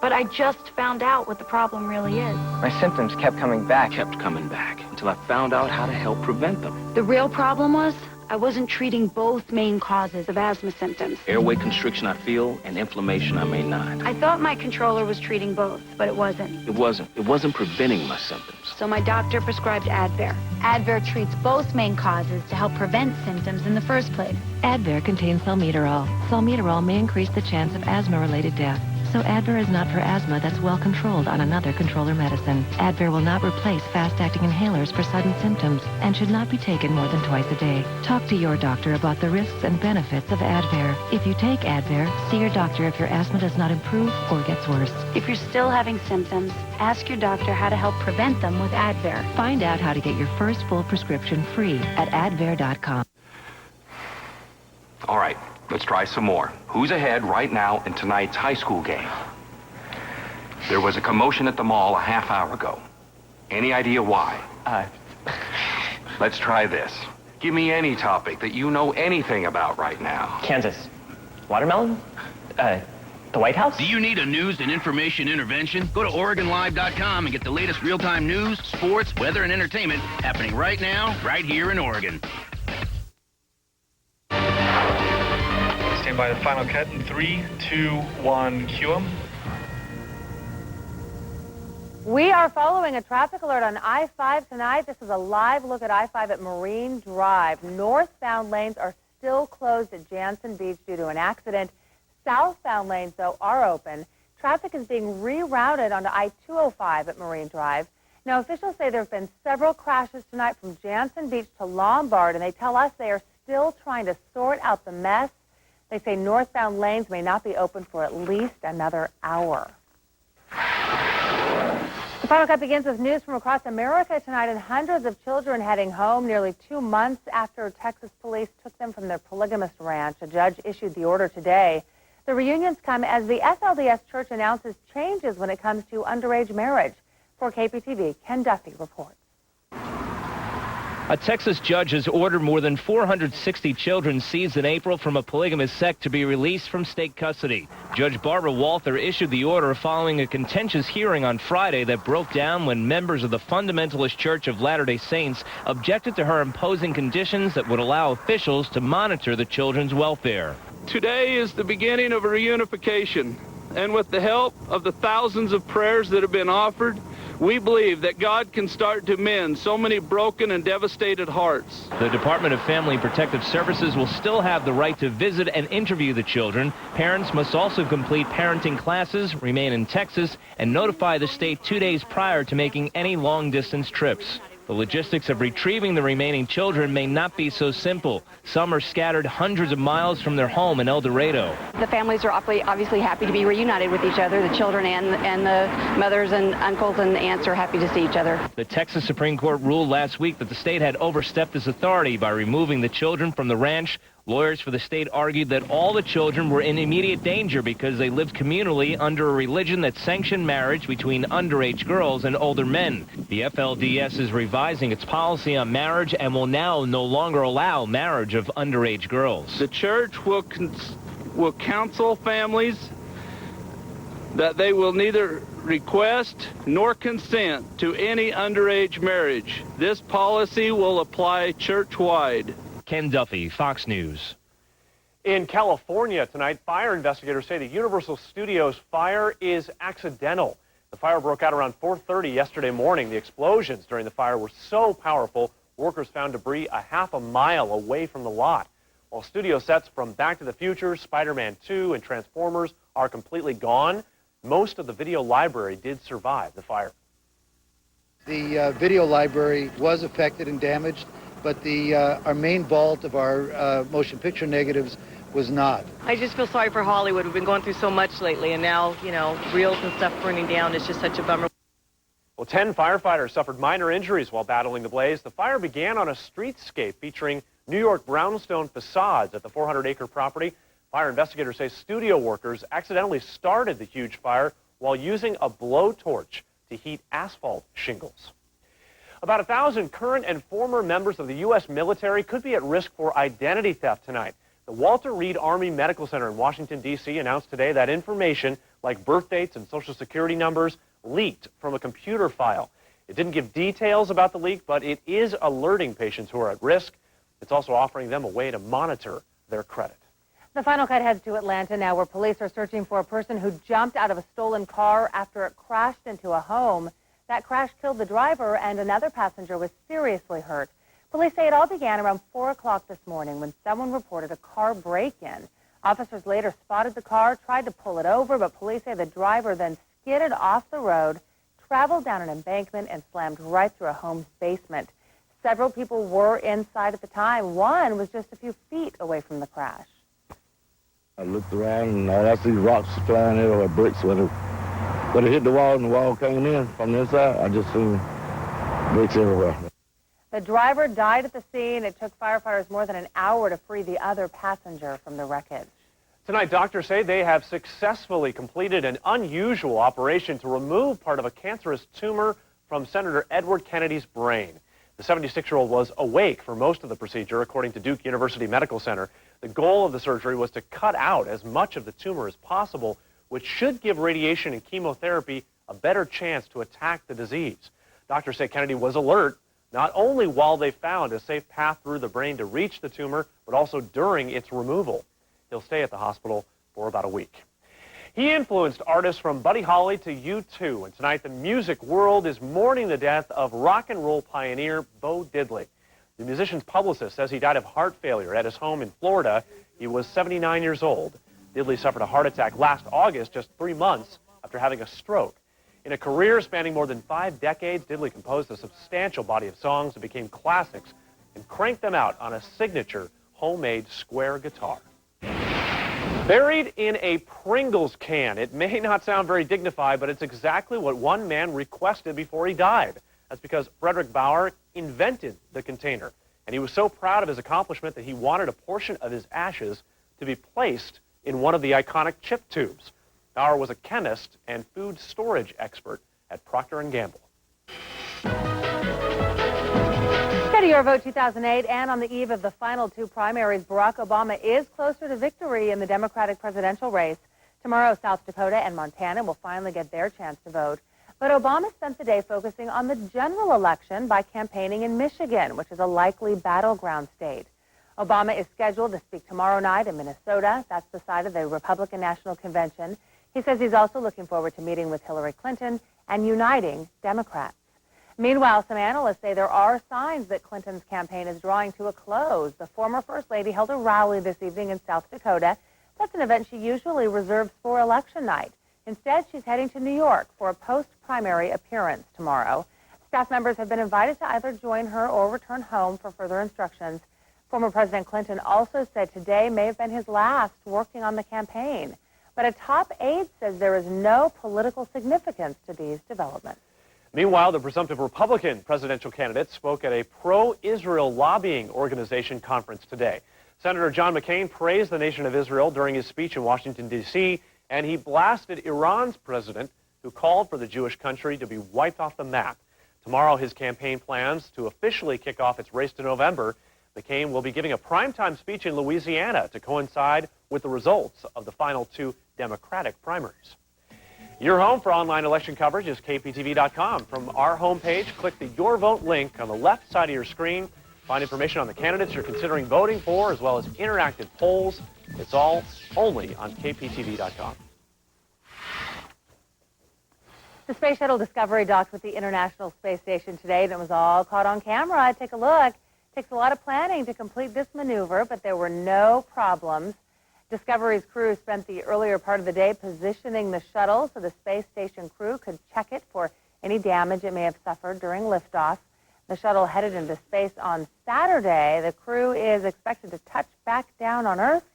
But I just found out what the problem really is. My symptoms kept coming back. Kept coming back until I found out how to help prevent them. The real problem was I wasn't treating both main causes of asthma symptoms. Airway constriction I feel, and inflammation I may not. I thought my controller was treating both, but it wasn't. It wasn't. It wasn't preventing my symptoms. So my doctor prescribed Advair. Advair treats both main causes to help prevent symptoms in the first place. Advair contains salmeterol. Salmeterol may increase the chance of asthma-related death. So Advair is not for asthma that's well controlled on another controller medicine. Advair will not replace fast-acting inhalers for sudden symptoms and should not be taken more than twice a day. Talk to your doctor about the risks and benefits of Advair. If you take Advair, see your doctor if your asthma does not improve or gets worse. If you're still having symptoms, ask your doctor how to help prevent them with Advair. Find out how to get your first full prescription free at Advair.com. All right. Let's try some more. Who's ahead right now in tonight's high school game? There was a commotion at the mall a half hour ago. Any idea why? Let's try this. Give me any topic that you know anything about right now. Kansas. Watermelon? The White House? Do you need a news and information intervention? Go to OregonLive.com and get the latest real-time news, sports, weather, and entertainment happening right now, right here in Oregon. Stand by the Final Cut in 3, 2, 1, cue 'em. We are following a traffic alert on I-5 tonight. This is a live look at I-5 at Marine Drive. Northbound lanes are still closed at Jansen Beach due to an accident. Southbound lanes, though, are open. Traffic is being rerouted onto I-205 at Marine Drive. Now, officials say there have been several crashes tonight from Jansen Beach to Lombard, and they tell us they are still trying to sort out the mess. They say northbound lanes may not be open for at least another hour. The Final Cut begins with news from across America tonight, and hundreds of children heading home nearly 2 months after Texas police took them from their polygamous ranch. A judge issued the order today. The reunions come as the FLDS Church announces changes when it comes to underage marriage. For KPTV, Ken Duffy reports. A Texas judge has ordered more than 460 children seized in April from a polygamous sect to be released from state custody. Judge Barbara Walther issued the order following a contentious hearing on Friday that broke down when members of the Fundamentalist Church of Latter-day Saints objected to her imposing conditions that would allow officials to monitor the children's welfare. Today is the beginning of a reunification, and with the help of the thousands of prayers that have been offered, we believe that God can start to mend so many broken and devastated hearts. The Department of Family and Protective Services will still have the right to visit and interview the children. Parents must also complete parenting classes, remain in Texas, and notify the state 2 days prior to making any long-distance trips. The logistics of retrieving the remaining children may not be so simple. Some are scattered hundreds of miles from their home in El Dorado. The families are obviously happy to be reunited with each other. The children and the mothers and uncles and aunts are happy to see each other. The Texas Supreme Court ruled last week that the state had overstepped its authority by removing the children from the ranch. Lawyers for the state argued that all the children were in immediate danger because they lived communally under a religion that sanctioned marriage between underage girls and older men. The FLDS is revising its policy on marriage and will now no longer allow marriage of underage girls. The church will counsel families that they will neither request nor consent to any underage marriage. This policy will apply church-wide. Ken Duffy, Fox News. In California tonight, fire investigators say the Universal Studios fire is accidental. The fire broke out around 4:30 yesterday morning. The explosions during the fire were so powerful, workers found debris a half a mile away from the lot. While studio sets from Back to the Future, Spider-Man 2, and Transformers are completely gone, most of the video library did survive the fire. The video library was affected and damaged, but our main vault of our motion picture negatives was not. I just feel sorry for Hollywood. We've been going through so much lately, and now, reels and stuff burning down is just such a bummer. Well, 10 firefighters suffered minor injuries while battling the blaze. The fire began on a streetscape featuring New York brownstone facades at the 400-acre property. Fire investigators say studio workers accidentally started the huge fire while using a blowtorch to heat asphalt shingles. About 1,000 current and former members of the U.S. military could be at risk for identity theft tonight. The Walter Reed Army Medical Center in Washington, D.C. announced today that information like birth dates and Social Security numbers leaked from a computer file. It didn't give details about the leak, but it is alerting patients who are at risk. It's also offering them a way to monitor their credit. The Final Cut heads to Atlanta now, where police are searching for a person who jumped out of a stolen car after it crashed into a home. That crash killed the driver, and another passenger was seriously hurt. Police say it all began around 4 o'clock this morning when someone reported a car break-in. Officers later spotted the car, tried to pull it over, but police say the driver then skidded off the road, traveled down an embankment, and slammed right through a home's basement. Several people were inside at the time. One was just a few feet away from the crash. I looked around, and all I see rocks flying everywhere, bricks with it. But it hit the wall, and the wall came in from the inside. I just seen bricks everywhere. The driver died at the scene. It took firefighters more than an hour to free the other passenger from the wreckage. Tonight, doctors say they have successfully completed an unusual operation to remove part of a cancerous tumor from Senator Edward Kennedy's brain. The 76-year-old was awake for most of the procedure, according to Duke University Medical Center. The goal of the surgery was to cut out as much of the tumor as possible, which should give radiation and chemotherapy a better chance to attack the disease. Doctors say Kennedy was alert, not only while they found a safe path through the brain to reach the tumor, but also during its removal. He'll stay at the hospital for about a week. He influenced artists from Buddy Holly to U2, and tonight the music world is mourning the death of rock and roll pioneer Bo Diddley. The musician's publicist says he died of heart failure at his home in Florida. He was 79 years old. Diddley suffered a heart attack last August, just 3 months after having a stroke. In a career spanning more than 5 decades, Diddley composed a substantial body of songs that became classics and cranked them out on a signature homemade square guitar. Buried in a Pringles can. It may not sound very dignified, but it's exactly what one man requested before he died. That's because Frederick Bauer invented the container, and he was so proud of his accomplishment that he wanted a portion of his ashes to be placed in one of the iconic chip tubes. Bauer was a chemist and food storage expert at Procter & Gamble. To your vote 2008, and on the eve of the final two primaries, Barack Obama is closer to victory in the Democratic presidential race. Tomorrow, South Dakota and Montana will finally get their chance to vote. But Obama spent the day focusing on the general election by campaigning in Michigan, which is a likely battleground state. Obama is scheduled to speak tomorrow night in Minnesota. That's the site of the Republican National Convention. He says he's also looking forward to meeting with Hillary Clinton and uniting Democrats. Meanwhile, some analysts say there are signs that Clinton's campaign is drawing to a close. The former First Lady held a rally this evening in South Dakota. That's an event she usually reserves for election night. Instead, she's heading to New York for a post-primary appearance tomorrow. Staff members have been invited to either join her or return home for further instructions. Former President Clinton also said today may have been his last working on the campaign. But a top aide says there is no political significance to these developments. Meanwhile, the presumptive Republican presidential candidate spoke at a pro-Israel lobbying organization conference today. Senator John McCain praised the nation of Israel during his speech in Washington, D.C., and he blasted Iran's president, who called for the Jewish country to be wiped off the map. Tomorrow, his campaign plans to officially kick off its race to November. McCain will be giving a primetime speech in Louisiana to coincide with the results of the final two Democratic primaries. Your home for online election coverage is KPTV.com. From our homepage, click the Your Vote link on the left side of your screen. Find information on the candidates you're considering voting for, as well as interactive polls. It's all only on KPTV.com. The Space Shuttle Discovery docked with the International Space Station today, and it was all caught on camera. Take a look. It takes a lot of planning to complete this maneuver, but there were no problems. Discovery's crew spent the earlier part of the day positioning the shuttle so the space station crew could check it for any damage it may have suffered during liftoff. The shuttle headed into space on Saturday. The crew is expected to touch back down on Earth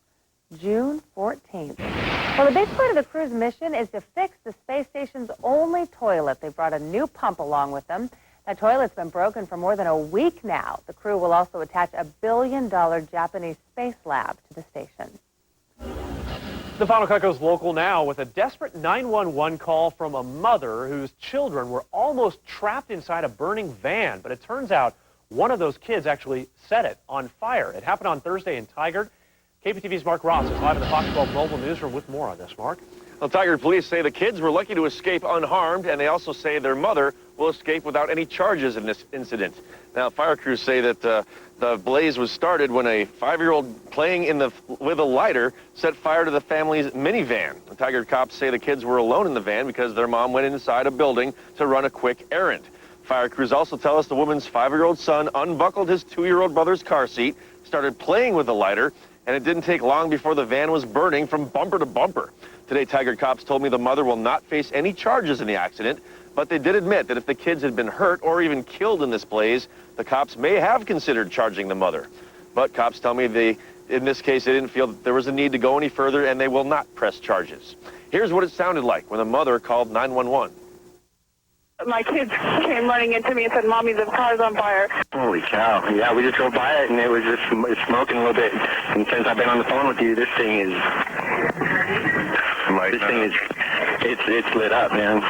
June 14th. Well, the big part of the crew's mission is to fix the space station's only toilet. They brought a new pump along with them. That toilet's been broken for more than a week now. The crew will also attach a billion-dollar Japanese space lab to the station. The Final Cut goes local now with a desperate 911 call from a mother whose children were almost trapped inside a burning van. But it turns out one of those kids actually set it on fire. It happened on Thursday in Tigard. KPTV's Mark Ross is live in the Fox 12 mobile newsroom with more on this. Mark? Well, Tigard police say the kids were lucky to escape unharmed, and they also say their mother will escape without any charges in this incident. Now, fire crews say that the blaze was started when a 5-year-old playing with a lighter set fire to the family's minivan. The Tigard cops say the kids were alone in the van because their mom went inside a building to run a quick errand. Fire crews also tell us the woman's 5-year-old son unbuckled his 2-year-old brother's car seat, started playing with the lighter, and it didn't take long before the van was burning from bumper to bumper. Today, Tigard cops told me the mother will not face any charges in the accident, but they did admit that if the kids had been hurt or even killed in this blaze, the cops may have considered charging the mother. But cops tell me in this case, they didn't feel that there was a need to go any further, and they will not press charges. Here's what it sounded like when the mother called 911. My kids came running into me and said, "Mommy, the car's on fire." Holy cow. Yeah, we just drove by it, and it was just smoking a little bit. And since I've been on the phone with you, this thing is... It's lit up, man.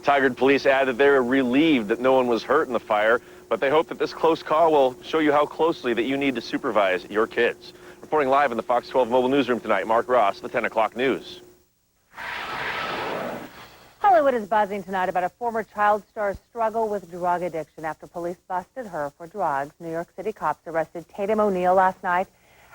Tigard police add that they're relieved that no one was hurt in the fire, but they hope that this close call will show you how closely that you need to supervise your kids. Reporting live in the Fox 12 mobile newsroom tonight, Mark Ross, the 10 o'clock news. Hollywood is buzzing tonight about a former child star's struggle with drug addiction after police busted her for drugs. New York City cops arrested Tatum O'Neal last night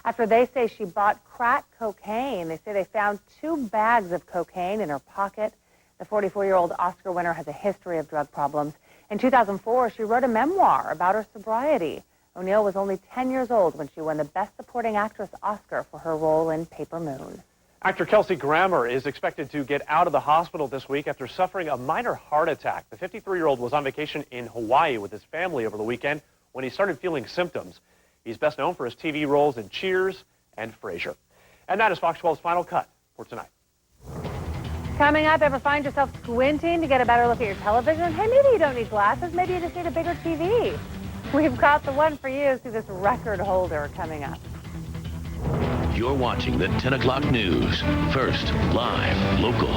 after they say she bought crack cocaine. They say they found 2 bags of cocaine in her pocket. The 44-year-old Oscar winner has a history of drug problems. In 2004, she wrote a memoir about her sobriety. O'Neal was only 10 years old when she won the Best Supporting Actress Oscar for her role in Paper Moon. Actor Kelsey Grammer is expected to get out of the hospital this week after suffering a minor heart attack. The 53-year-old was on vacation in Hawaii with his family over the weekend when he started feeling symptoms. He's best known for his TV roles in Cheers and Frasier. And that is Fox 12's Final Cut for tonight. Coming up, ever find yourself squinting to get a better look at your television? Hey, maybe you don't need glasses. Maybe you just need a bigger TV. We've got the one for you through this record holder coming up. You're watching the 10 o'clock news. First, live, local.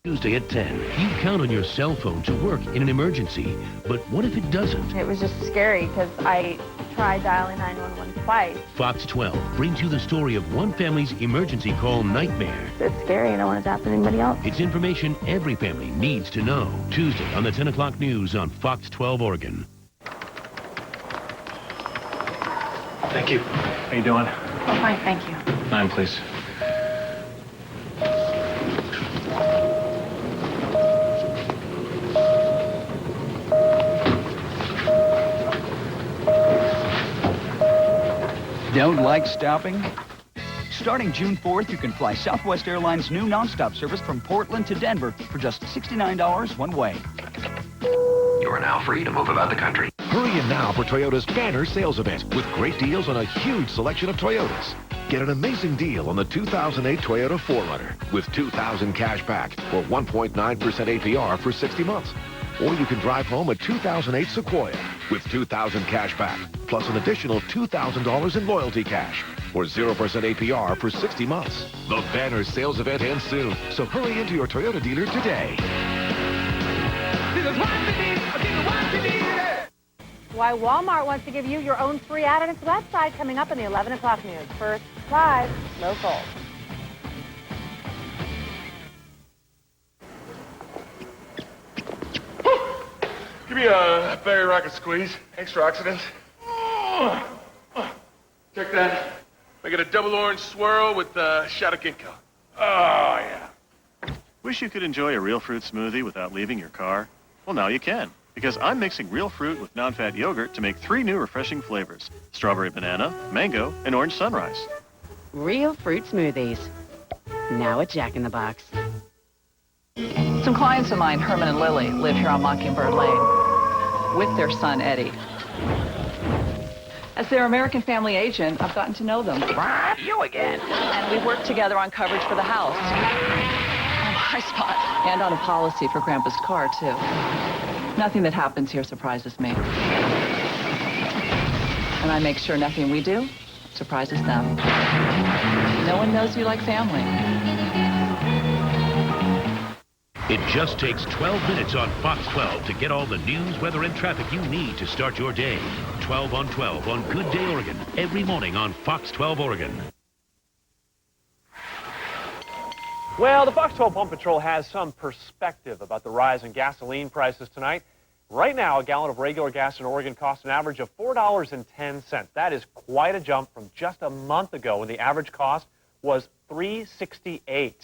Tuesday at 10. You count on your cell phone to work in an emergency, but what if it doesn't? It was just scary because I tried dialing 911 twice. Fox 12 brings you the story of one family's emergency call nightmare. It's scary. I don't want it to happen to anybody else. It's information every family needs to know. Tuesday on the 10 o'clock news on Fox 12 Oregon. Thank you. How you doing? Oh, fine, thank you. 9, please. Don't like stopping? Starting June 4th, you can fly Southwest Airlines' new nonstop service from Portland to Denver for just $69 one way. You are now free to move about the country. Hurry in now for Toyota's banner sales event with great deals on a huge selection of Toyotas. Get an amazing deal on the 2008 Toyota 4Runner with $2,000 cash back or 1.9% APR for 60 months. Or you can drive home a 2008 Sequoia with $2,000 cash back, plus an additional $2,000 in loyalty cash, or 0% APR for 60 months. The banner sales event ends soon, so hurry into your Toyota dealer today. Why Walmart wants to give you your own free ad on its website coming up in the 11 o'clock news. First, live, local. Give me a berry rocket squeeze. Extra oxidants. Check that. Make it a double orange swirl with a shot of ginkgo. Oh, yeah. Wish you could enjoy a real fruit smoothie without leaving your car? Well, now you can, because I'm mixing real fruit with non-fat yogurt to make 3 new refreshing flavors: strawberry banana, mango, and orange sunrise. Real fruit smoothies. Now at Jack in the Box. Some clients of mine, Herman and Lily, live here on Mockingbird Lane with their son, Eddie. As their American family agent, I've gotten to know them. You again. And we work together on coverage for the house. On my spot. And on a policy for Grandpa's car, too. Nothing that happens here surprises me. And I make sure nothing we do surprises them. No one knows you like family. It just takes 12 minutes on Fox 12 to get all the news, weather, and traffic you need to start your day. 12 on 12 on Good Day Oregon, every morning on Fox 12 Oregon. Well, the Fox 12 Pump Patrol has some perspective about the rise in gasoline prices tonight. Right now, a gallon of regular gas in Oregon costs an average of $4.10. That is quite a jump from just a month ago when the average cost was $3.68.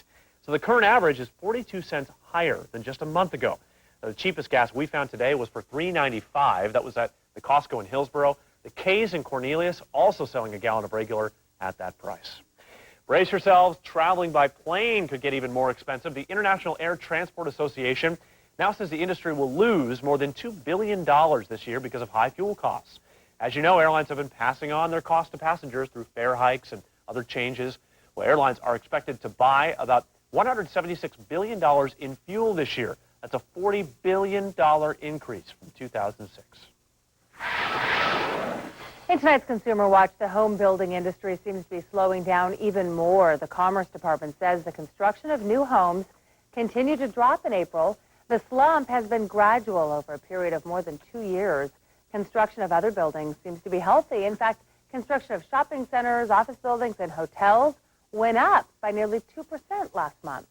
So the current average is 42 cents higher than just a month ago. Now, the cheapest gas we found today was for $3.95. That was at the Costco in Hillsboro. The K's in Cornelius also selling a gallon of regular at that price. Brace yourselves. Traveling by plane could get even more expensive. The International Air Transport Association now says the industry will lose more than $2 billion this year because of high fuel costs. As you know, airlines have been passing on their cost to passengers through fare hikes and other changes. Well, airlines are expected to buy about $176 billion in fuel this year. That's a $40 billion increase from 2006. In tonight's Consumer Watch, the home building industry seems to be slowing down even more. The Commerce Department says the construction of new homes continued to drop in April. The slump has been gradual over a period of more than 2 years. Construction of other buildings seems to be healthy. In fact, construction of shopping centers, office buildings, and hotels went up by nearly 2% last month.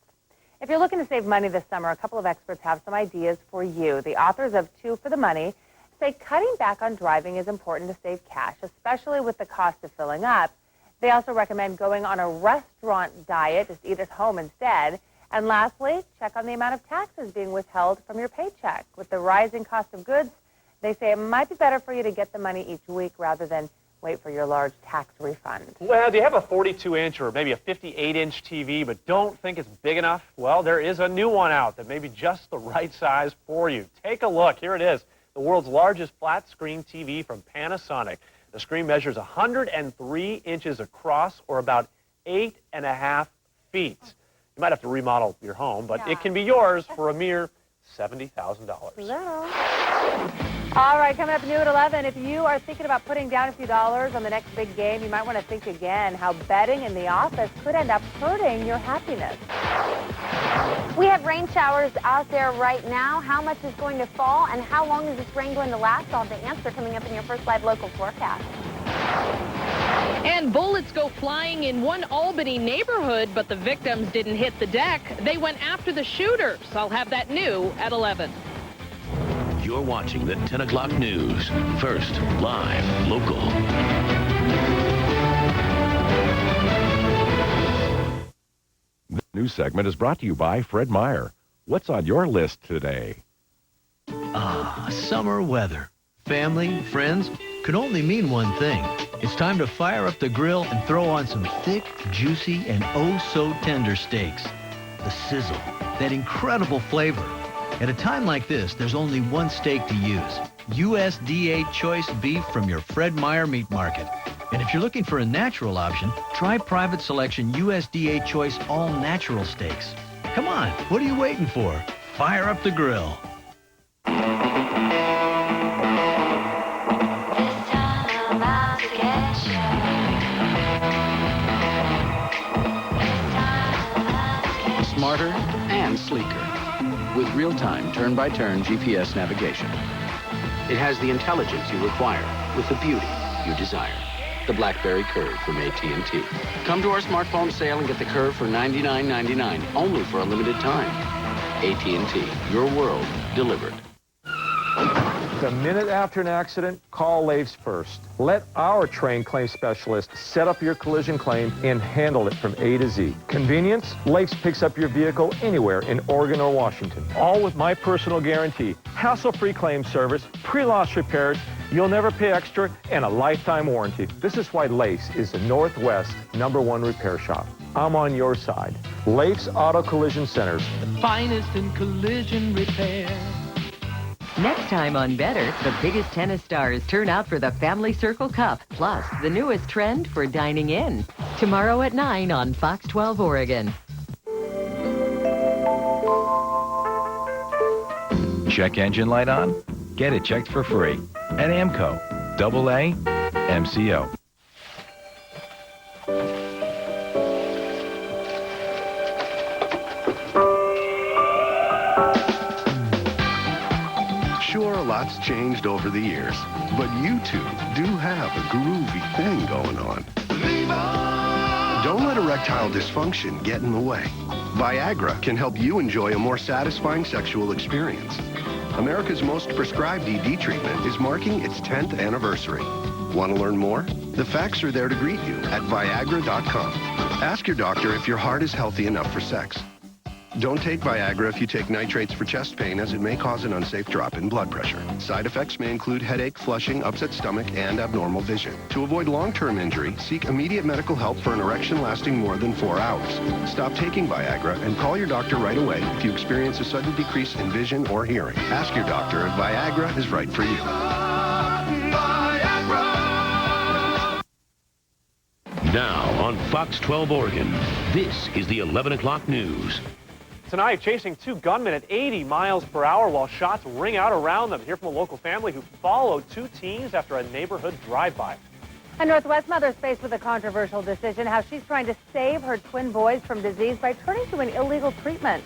If you're looking to save money this summer, a couple of experts have some ideas for you. The authors of Two for the Money say cutting back on driving is important to save cash, especially with the cost of filling up. They also recommend going on a restaurant diet, just eat at home instead. And lastly, check on the amount of taxes being withheld from your paycheck. With the rising cost of goods, they say it might be better for you to get the money each week rather than wait for your large tax refund. Well, do you have a 42-inch or maybe a 58-inch TV but don't think it's big enough? Well, there is a new one out that may be just the right size for you. Take a look. Here it is. the world's largest flat-screen TV from Panasonic. The screen measures 103 inches across, or about 8.5 feet. You might have to remodel your home, but it can be yours for a mere $70,000. All right, coming up new at 11, if you are thinking about putting down a few dollars on the next big game, you might want to think again how betting in the office could end up hurting your happiness. We have rain showers out there right now. How much is going to fall and how long is this rain going to last? I'll have the answer coming up in your first live local forecast. And bullets go flying in one Albany neighborhood, but the victims didn't hit the deck. They went after the shooters. I'll have that new at 11. You're watching the 10 o'clock news. First, live, local. This news segment is brought to you by Fred Meyer. What's on your list today? Summer weather. Family, friends, could only mean one thing. It's time to fire up the grill and throw on some thick, juicy, and oh-so-tender steaks. The sizzle, that incredible flavor. At a time like this, there's only one steak to use. USDA choice beef from your Fred Meyer Meat Market. And if you're looking for a natural option, try Private Selection USDA choice all-natural steaks. Come on, what are you waiting for? Fire up the grill. Smarter and sleeker, with real-time, turn-by-turn GPS navigation. It has the intelligence you require, with the beauty you desire. The BlackBerry Curve from AT&T. Come to our smartphone sale and get the Curve for $99.99, only for a limited time. AT&T, your world delivered. The minute after an accident, call Leif's first. Let our trained claim specialist set up your collision claim and handle it from A to Z. Convenience? Leif's picks up your vehicle anywhere in Oregon or Washington. All with my personal guarantee. Hassle-free claim service, pre-loss repairs, you'll never pay extra, and a lifetime warranty. This is why Leif's is the Northwest #1 repair shop. I'm on your side. Leif's Auto Collision Centers. The finest in collision repair. Next time on Better, the biggest tennis stars turn out for the Family Circle Cup, plus the newest trend for dining in. Tomorrow at 9 on Fox 12 Oregon. Check engine light on? Get it checked for free at AMCO. AA MCO. Sure, a lot's changed over the years, but you two do have a groovy thing going on. Don't let erectile dysfunction get in the way. Viagra can help you enjoy a more satisfying sexual experience. America's most prescribed ED treatment is marking its 10th anniversary. Want to learn more? The facts are there to greet you at Viagra.com. Ask your doctor if your heart is healthy enough for sex. Don't take Viagra if you take nitrates for chest pain, as it may cause an unsafe drop in blood pressure. Side effects may include headache, flushing, upset stomach, and abnormal vision. To avoid long-term injury, seek immediate medical help for an erection lasting more than 4 hours. Stop taking Viagra and call your doctor right away if you experience a sudden decrease in vision or hearing. Ask your doctor if Viagra is right for you. Now on Fox 12 Oregon, this is the 11 o'clock news. Tonight, chasing 2 gunmen at 80 miles per hour while shots ring out around them. Hear from a local family who followed 2 teens after a neighborhood drive-by. A Northwest mother is faced with a controversial decision, how she's trying to save her twin boys from disease by turning to an illegal treatment.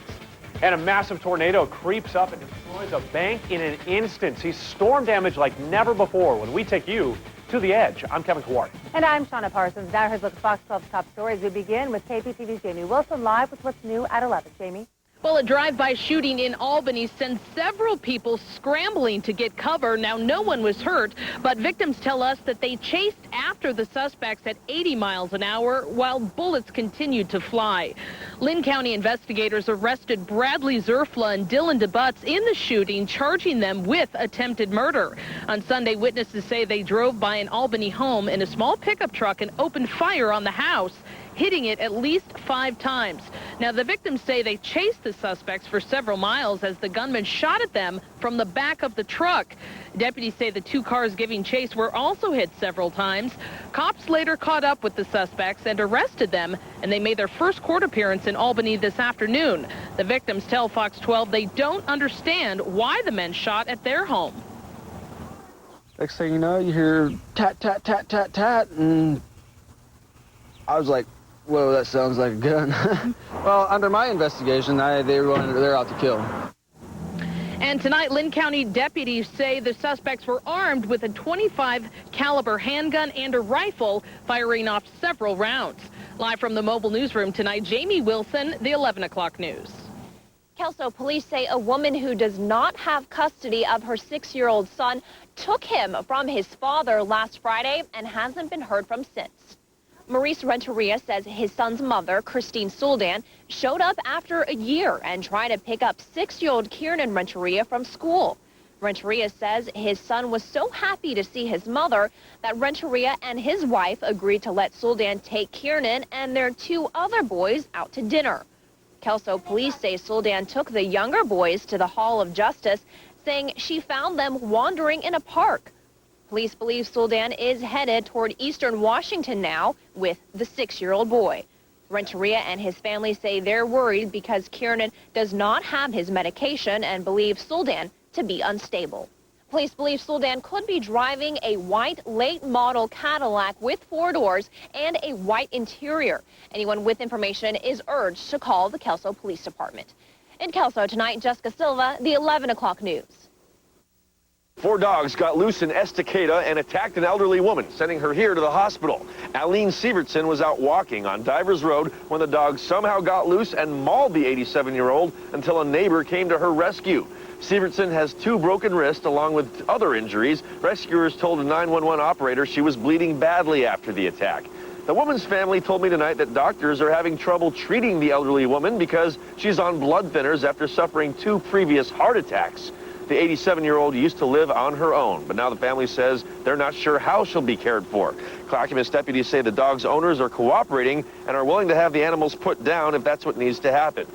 And a massive tornado creeps up and destroys a bank in an instant. Sees storm damage like never before when we take you to the edge. I'm Kevin Kowar. And I'm Shauna Parsons. Now here's a look at Fox 12's top stories. We begin with KPTV's Jamie Wilson live with what's new at 11. Jamie? Well, a drive-by shooting in Albany sends several people scrambling to get cover. Now, no one was hurt, but victims tell us that they chased after the suspects at 80 miles an hour while bullets continued to fly. Lynn County investigators arrested Bradley Zerfla and Dylan DeButz in the shooting, charging them with attempted murder. On Sunday, witnesses say they drove by an Albany home in a small pickup truck and opened fire on the house, hitting it at least 5 times. Now, the victims say they chased the suspects for several miles as the gunman shot at them from the back of the truck. Deputies say the two cars giving chase were also hit several times. Cops later caught up with the suspects and arrested them, and they made their first court appearance in Albany this afternoon. The victims tell Fox 12 they don't understand why the men shot at their home. Next thing you know, you hear tat, tat, tat, tat, tat, and I was like, whoa, that sounds like a gun. Well, under my investigation, they're out to kill. And tonight, Lynn County deputies say the suspects were armed with a .25 caliber handgun and a rifle, firing off several rounds. Live from the mobile newsroom tonight, Jamie Wilson, the 11 o'clock news. Kelso police say a woman who does not have custody of her 6-year-old son took him from his father last Friday and hasn't been heard from since. Maurice Renteria says his son's mother, Christine Soldan, showed up after a year and tried to pick up 6-year-old Kieran Renteria from school. Renteria says his son was so happy to see his mother that Renteria and his wife agreed to let Soldan take Kieran and their 2 other boys out to dinner. Kelso police say Soldan took the younger boys to the Hall of Justice, saying she found them wandering in a park. Police believe Soldan is headed toward eastern Washington now with the 6-year-old boy. Renteria and his family say they're worried because Kieran does not have his medication and believe Soldan to be unstable. Police believe Soldan could be driving a white late model Cadillac with 4 doors and a white interior. Anyone with information is urged to call the Kelso Police Department. In Kelso tonight, Jessica Silva, the 11 o'clock news. 4 dogs got loose in Estacada and attacked an elderly woman, sending her here to the hospital. Aline Sievertson was out walking on Divers Road when the dogs somehow got loose and mauled the 87-year-old until a neighbor came to her rescue. Sievertson has 2 broken wrists along with other injuries. Rescuers told a 911 operator she was bleeding badly after the attack. The woman's family told me tonight that doctors are having trouble treating the elderly woman because she's on blood thinners after suffering 2 previous heart attacks. The 87-year-old used to live on her own, but now the family says they're not sure how she'll be cared for. Clackamas deputies say the dog's owners are cooperating and are willing to have the animals put down if that's what needs to happen.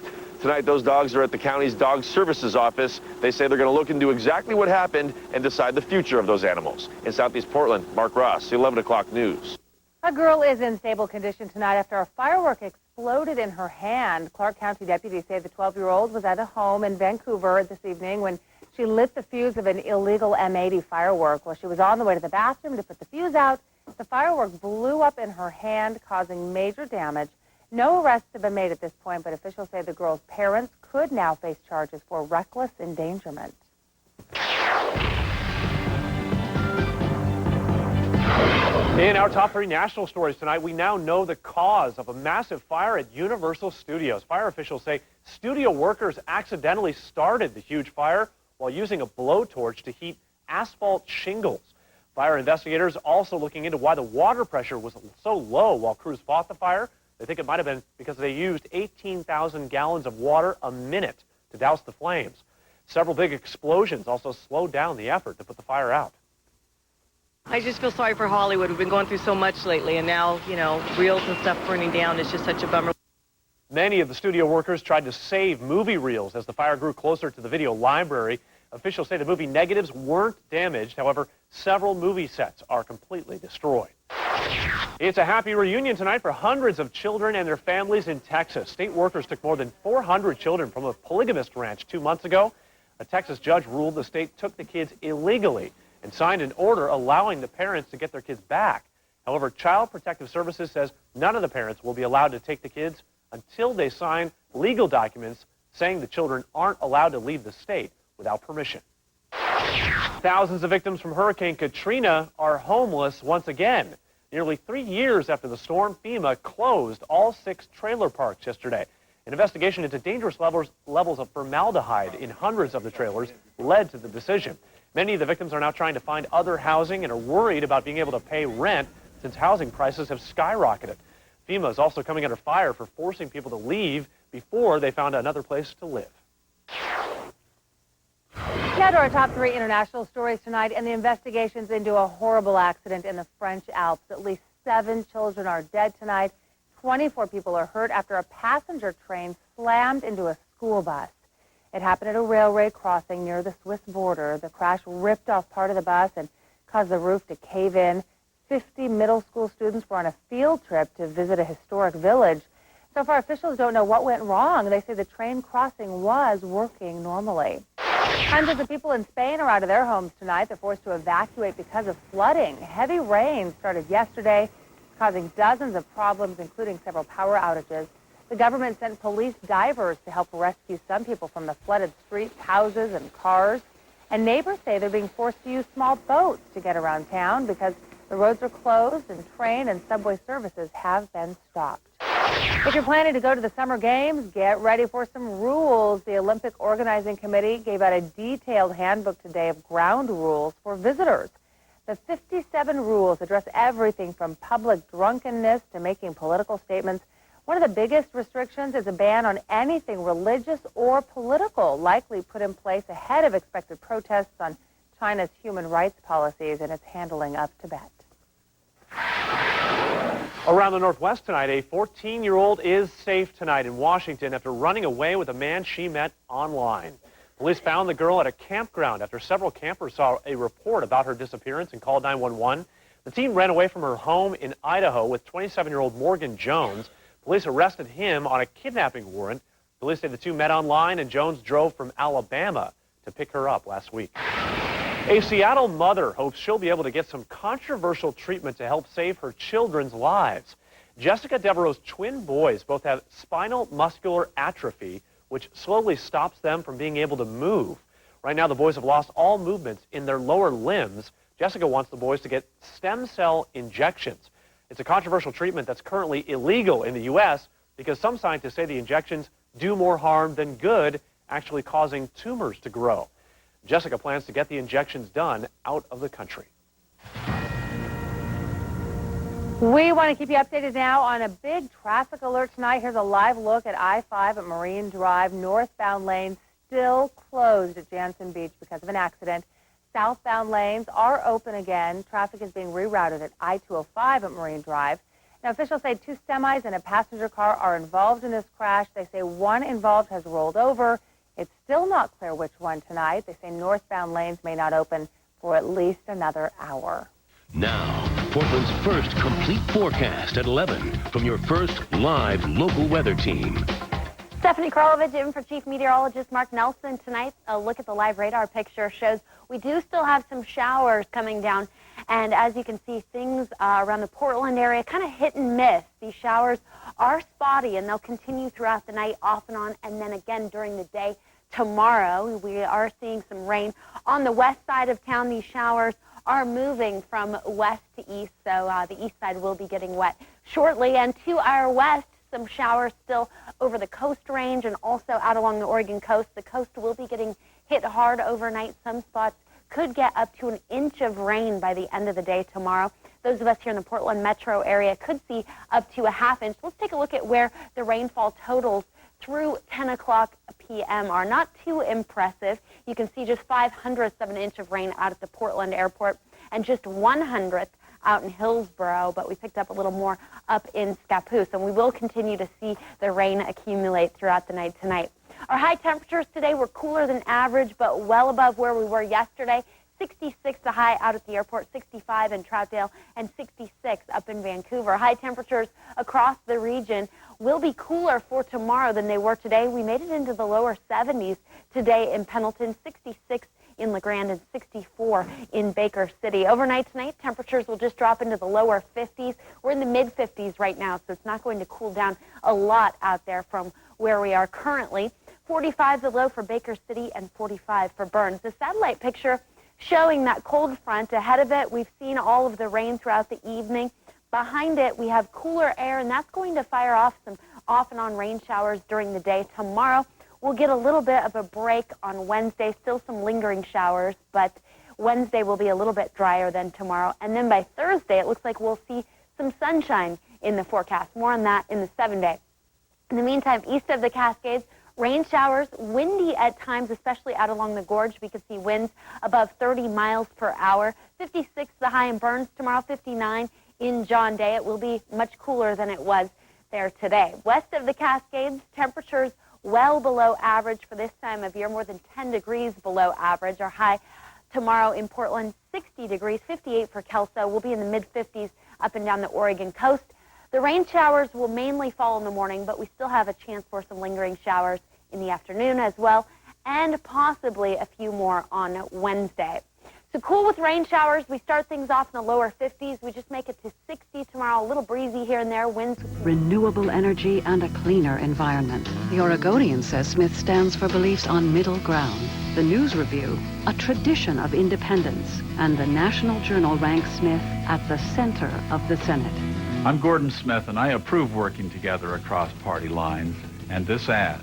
Tonight, those dogs are at the county's Dog Services office. They say they're going to look into exactly what happened and decide the future of those animals. In Southeast Portland, Mark Ross, the 11 o'clock news. A girl is in stable condition tonight after a firework exploded in her hand. Clark County deputies say the 12-year-old was at a home in Vancouver this evening when she lit the fuse of an illegal M80 firework. While she was on the way to the bathroom to put the fuse out, the firework blew up in her hand, causing major damage. No arrests have been made at this point, but officials say the girl's parents could now face charges for reckless endangerment. In our top 3 national stories tonight, we now know the cause of a massive fire at Universal Studios. Fire officials say studio workers accidentally started the huge fire while using a blowtorch to heat asphalt shingles. Fire investigators also looking into why the water pressure was so low while crews fought the fire. They think it might have been because they used 18,000 gallons of water a minute to douse the flames. Several big explosions also slowed down the effort to put the fire out. I just feel sorry for Hollywood. We've been going through so much lately, and now, you know, reels and stuff burning down is just such a bummer. Many of the studio workers tried to save movie reels as the fire grew closer to the video library. Officials say the movie negatives weren't damaged. However, several movie sets are completely destroyed. It's a happy reunion tonight for hundreds of children and their families in Texas. State workers took more than 400 children from a polygamist ranch 2 months ago. A Texas judge ruled the state took the kids illegally and signed an order allowing the parents to get their kids back. However, Child Protective Services says none of the parents will be allowed to take the kids until they sign legal documents saying the children aren't allowed to leave the state without permission. Thousands of victims from Hurricane Katrina are homeless once again. Nearly 3 years after the storm, FEMA closed all 6 trailer parks yesterday. An investigation into dangerous levels of formaldehyde in hundreds of the trailers led to the decision. Many of the victims are now trying to find other housing and are worried about being able to pay rent since housing prices have skyrocketed. FEMA is also coming under fire for forcing people to leave before they found another place to live. Now to our top 3 international stories tonight, and the investigations into a horrible accident in the French Alps. At least 7 children are dead tonight. 24 people are hurt after a passenger train slammed into a school bus. It happened at a railway crossing near the Swiss border. The crash ripped off part of the bus and caused the roof to cave in. 50 middle school students were on a field trip to visit a historic village. So far, officials don't know what went wrong. They say the train crossing was working normally. Hundreds of people in Spain are out of their homes tonight. They're forced to evacuate because of flooding. Heavy rain started yesterday, causing dozens of problems, including several power outages. The government sent police divers to help rescue some people from the flooded streets, houses, and cars. And neighbors say they're being forced to use small boats to get around town because the roads are closed and train and subway services have been stopped. If you're planning to go to the Summer Games, get ready for some rules. The Olympic Organizing Committee gave out a detailed handbook today of ground rules for visitors. The 57 rules address everything from public drunkenness to making political statements. One of the biggest restrictions is a ban on anything religious or political, likely put in place ahead of expected protests on China's human rights policies and its handling of Tibet. Around the Northwest tonight, a 14-year-old is safe tonight in Washington after running away with a man she met online. Police found the girl at a campground after several campers saw a report about her disappearance and called 911. The teen ran away from her home in Idaho with 27-year-old Morgan Jones. Police arrested him on a kidnapping warrant. Police say the two met online and Jones drove from Alabama to pick her up last week. A Seattle mother hopes she'll be able to get some controversial treatment to help save her children's lives. Jessica Devereaux's twin boys both have spinal muscular atrophy, which slowly stops them from being able to move. Right now, the boys have lost all movements in their lower limbs. Jessica wants the boys to get stem cell injections. It's a controversial treatment that's currently illegal in the U.S. because some scientists say the injections do more harm than good, actually causing tumors to grow. Jessica plans to get the injections done out of the country. We want to keep you updated now on a big traffic alert tonight. Here's a live look at I-5 at Marine Drive. Northbound lanes still closed at Jansen Beach because of an accident. Southbound lanes are open again. Traffic is being rerouted at I-205 at Marine Drive. Now, officials say two semis and a passenger car are involved in this crash. They say one involved has rolled over. It's still not clear which one tonight. They say northbound lanes may not open for at least another hour. Now, Portland's first complete forecast at 11 from your first live local weather team. Stephanie Karlovich in for Chief Meteorologist Mark Nelson. Tonight, a look at the live radar picture shows we do still have some showers coming down. And as you can see, things around the Portland area kind of hit and miss. These showers are spotty, and they'll continue throughout the night, off and on, and then again during the day. Tomorrow, we are seeing some rain. On the west side of town, these showers are moving from west to east, so the east side will be getting wet shortly. And to our west, some showers still over the coast range and also out along the Oregon coast. The coast will be getting hit hard overnight. Some spots could get up to an inch of rain by the end of the day tomorrow. Those of us here in the Portland metro area could see up to a half inch. Let's take a look at where the rainfall totals through 10 o'clock p.m. are. Not too impressive. You can see just 0.05 of an inch of rain out at the Portland airport and just 1/100th out in Hillsborough, but we picked up a little more up in Scappoose, and we will continue to see the rain accumulate throughout the night tonight. Our high temperatures today were cooler than average, but well above where we were yesterday. 66 the high out at the airport, 65 in Troutdale, and 66 up in Vancouver. High temperatures across the region will be cooler for tomorrow than they were today. We made it into the lower 70s today in Pendleton, 66 in LeGrand, and 64 in Baker City. Overnight tonight, temperatures will just drop into the lower 50s. We're in the mid-50s right now, so it's not going to cool down a lot out there from where we are currently. 45 the low for Baker City and 45 for Burns. The satellite picture showing that cold front. Ahead of it, we've seen all of the rain throughout the evening. Behind it, we have cooler air, and that's going to fire off some off and on rain showers during the day. Tomorrow, we'll get a little bit of a break on Wednesday, still some lingering showers, but Wednesday will be a little bit drier than tomorrow. And then by Thursday, it looks like we'll see some sunshine in the forecast. More on that in the 7-day. In the meantime, east of the Cascades, rain showers, windy at times, especially out along the gorge. We could see winds above 30 miles per hour. 56 the high in Burns tomorrow, 59 in John Day. It will be much cooler than it was there today. West of the Cascades, temperatures well below average for this time of year, more than 10 degrees below average. Our high tomorrow in Portland, 60 degrees, 58 for Kelso. We'll be in the mid-50s up and down the Oregon coast. The rain showers will mainly fall in the morning, but we still have a chance for some lingering showers in the afternoon as well, and possibly a few more on Wednesday. So cool with rain showers. We start things off in the lower 50s. We just make it to 60 tomorrow. A little breezy here and there. Winds. Renewable energy and a cleaner environment. The Oregonian says Smith stands for beliefs on middle ground. The News Review, a tradition of independence. And the National Journal ranks Smith at the center of the Senate. I'm Gordon Smith, and I approve working together across party lines. And this ad.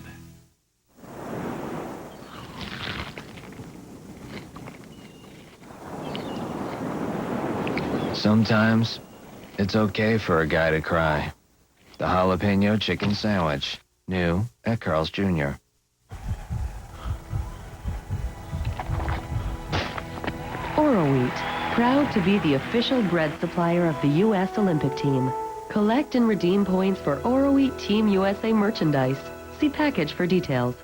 Sometimes, it's okay for a guy to cry. The jalapeno chicken sandwich, new at Carl's Jr. Oro Wheat, proud to be the official bread supplier of the U.S. Olympic team. Collect and redeem points for Oro Wheat Team USA merchandise. See package for details.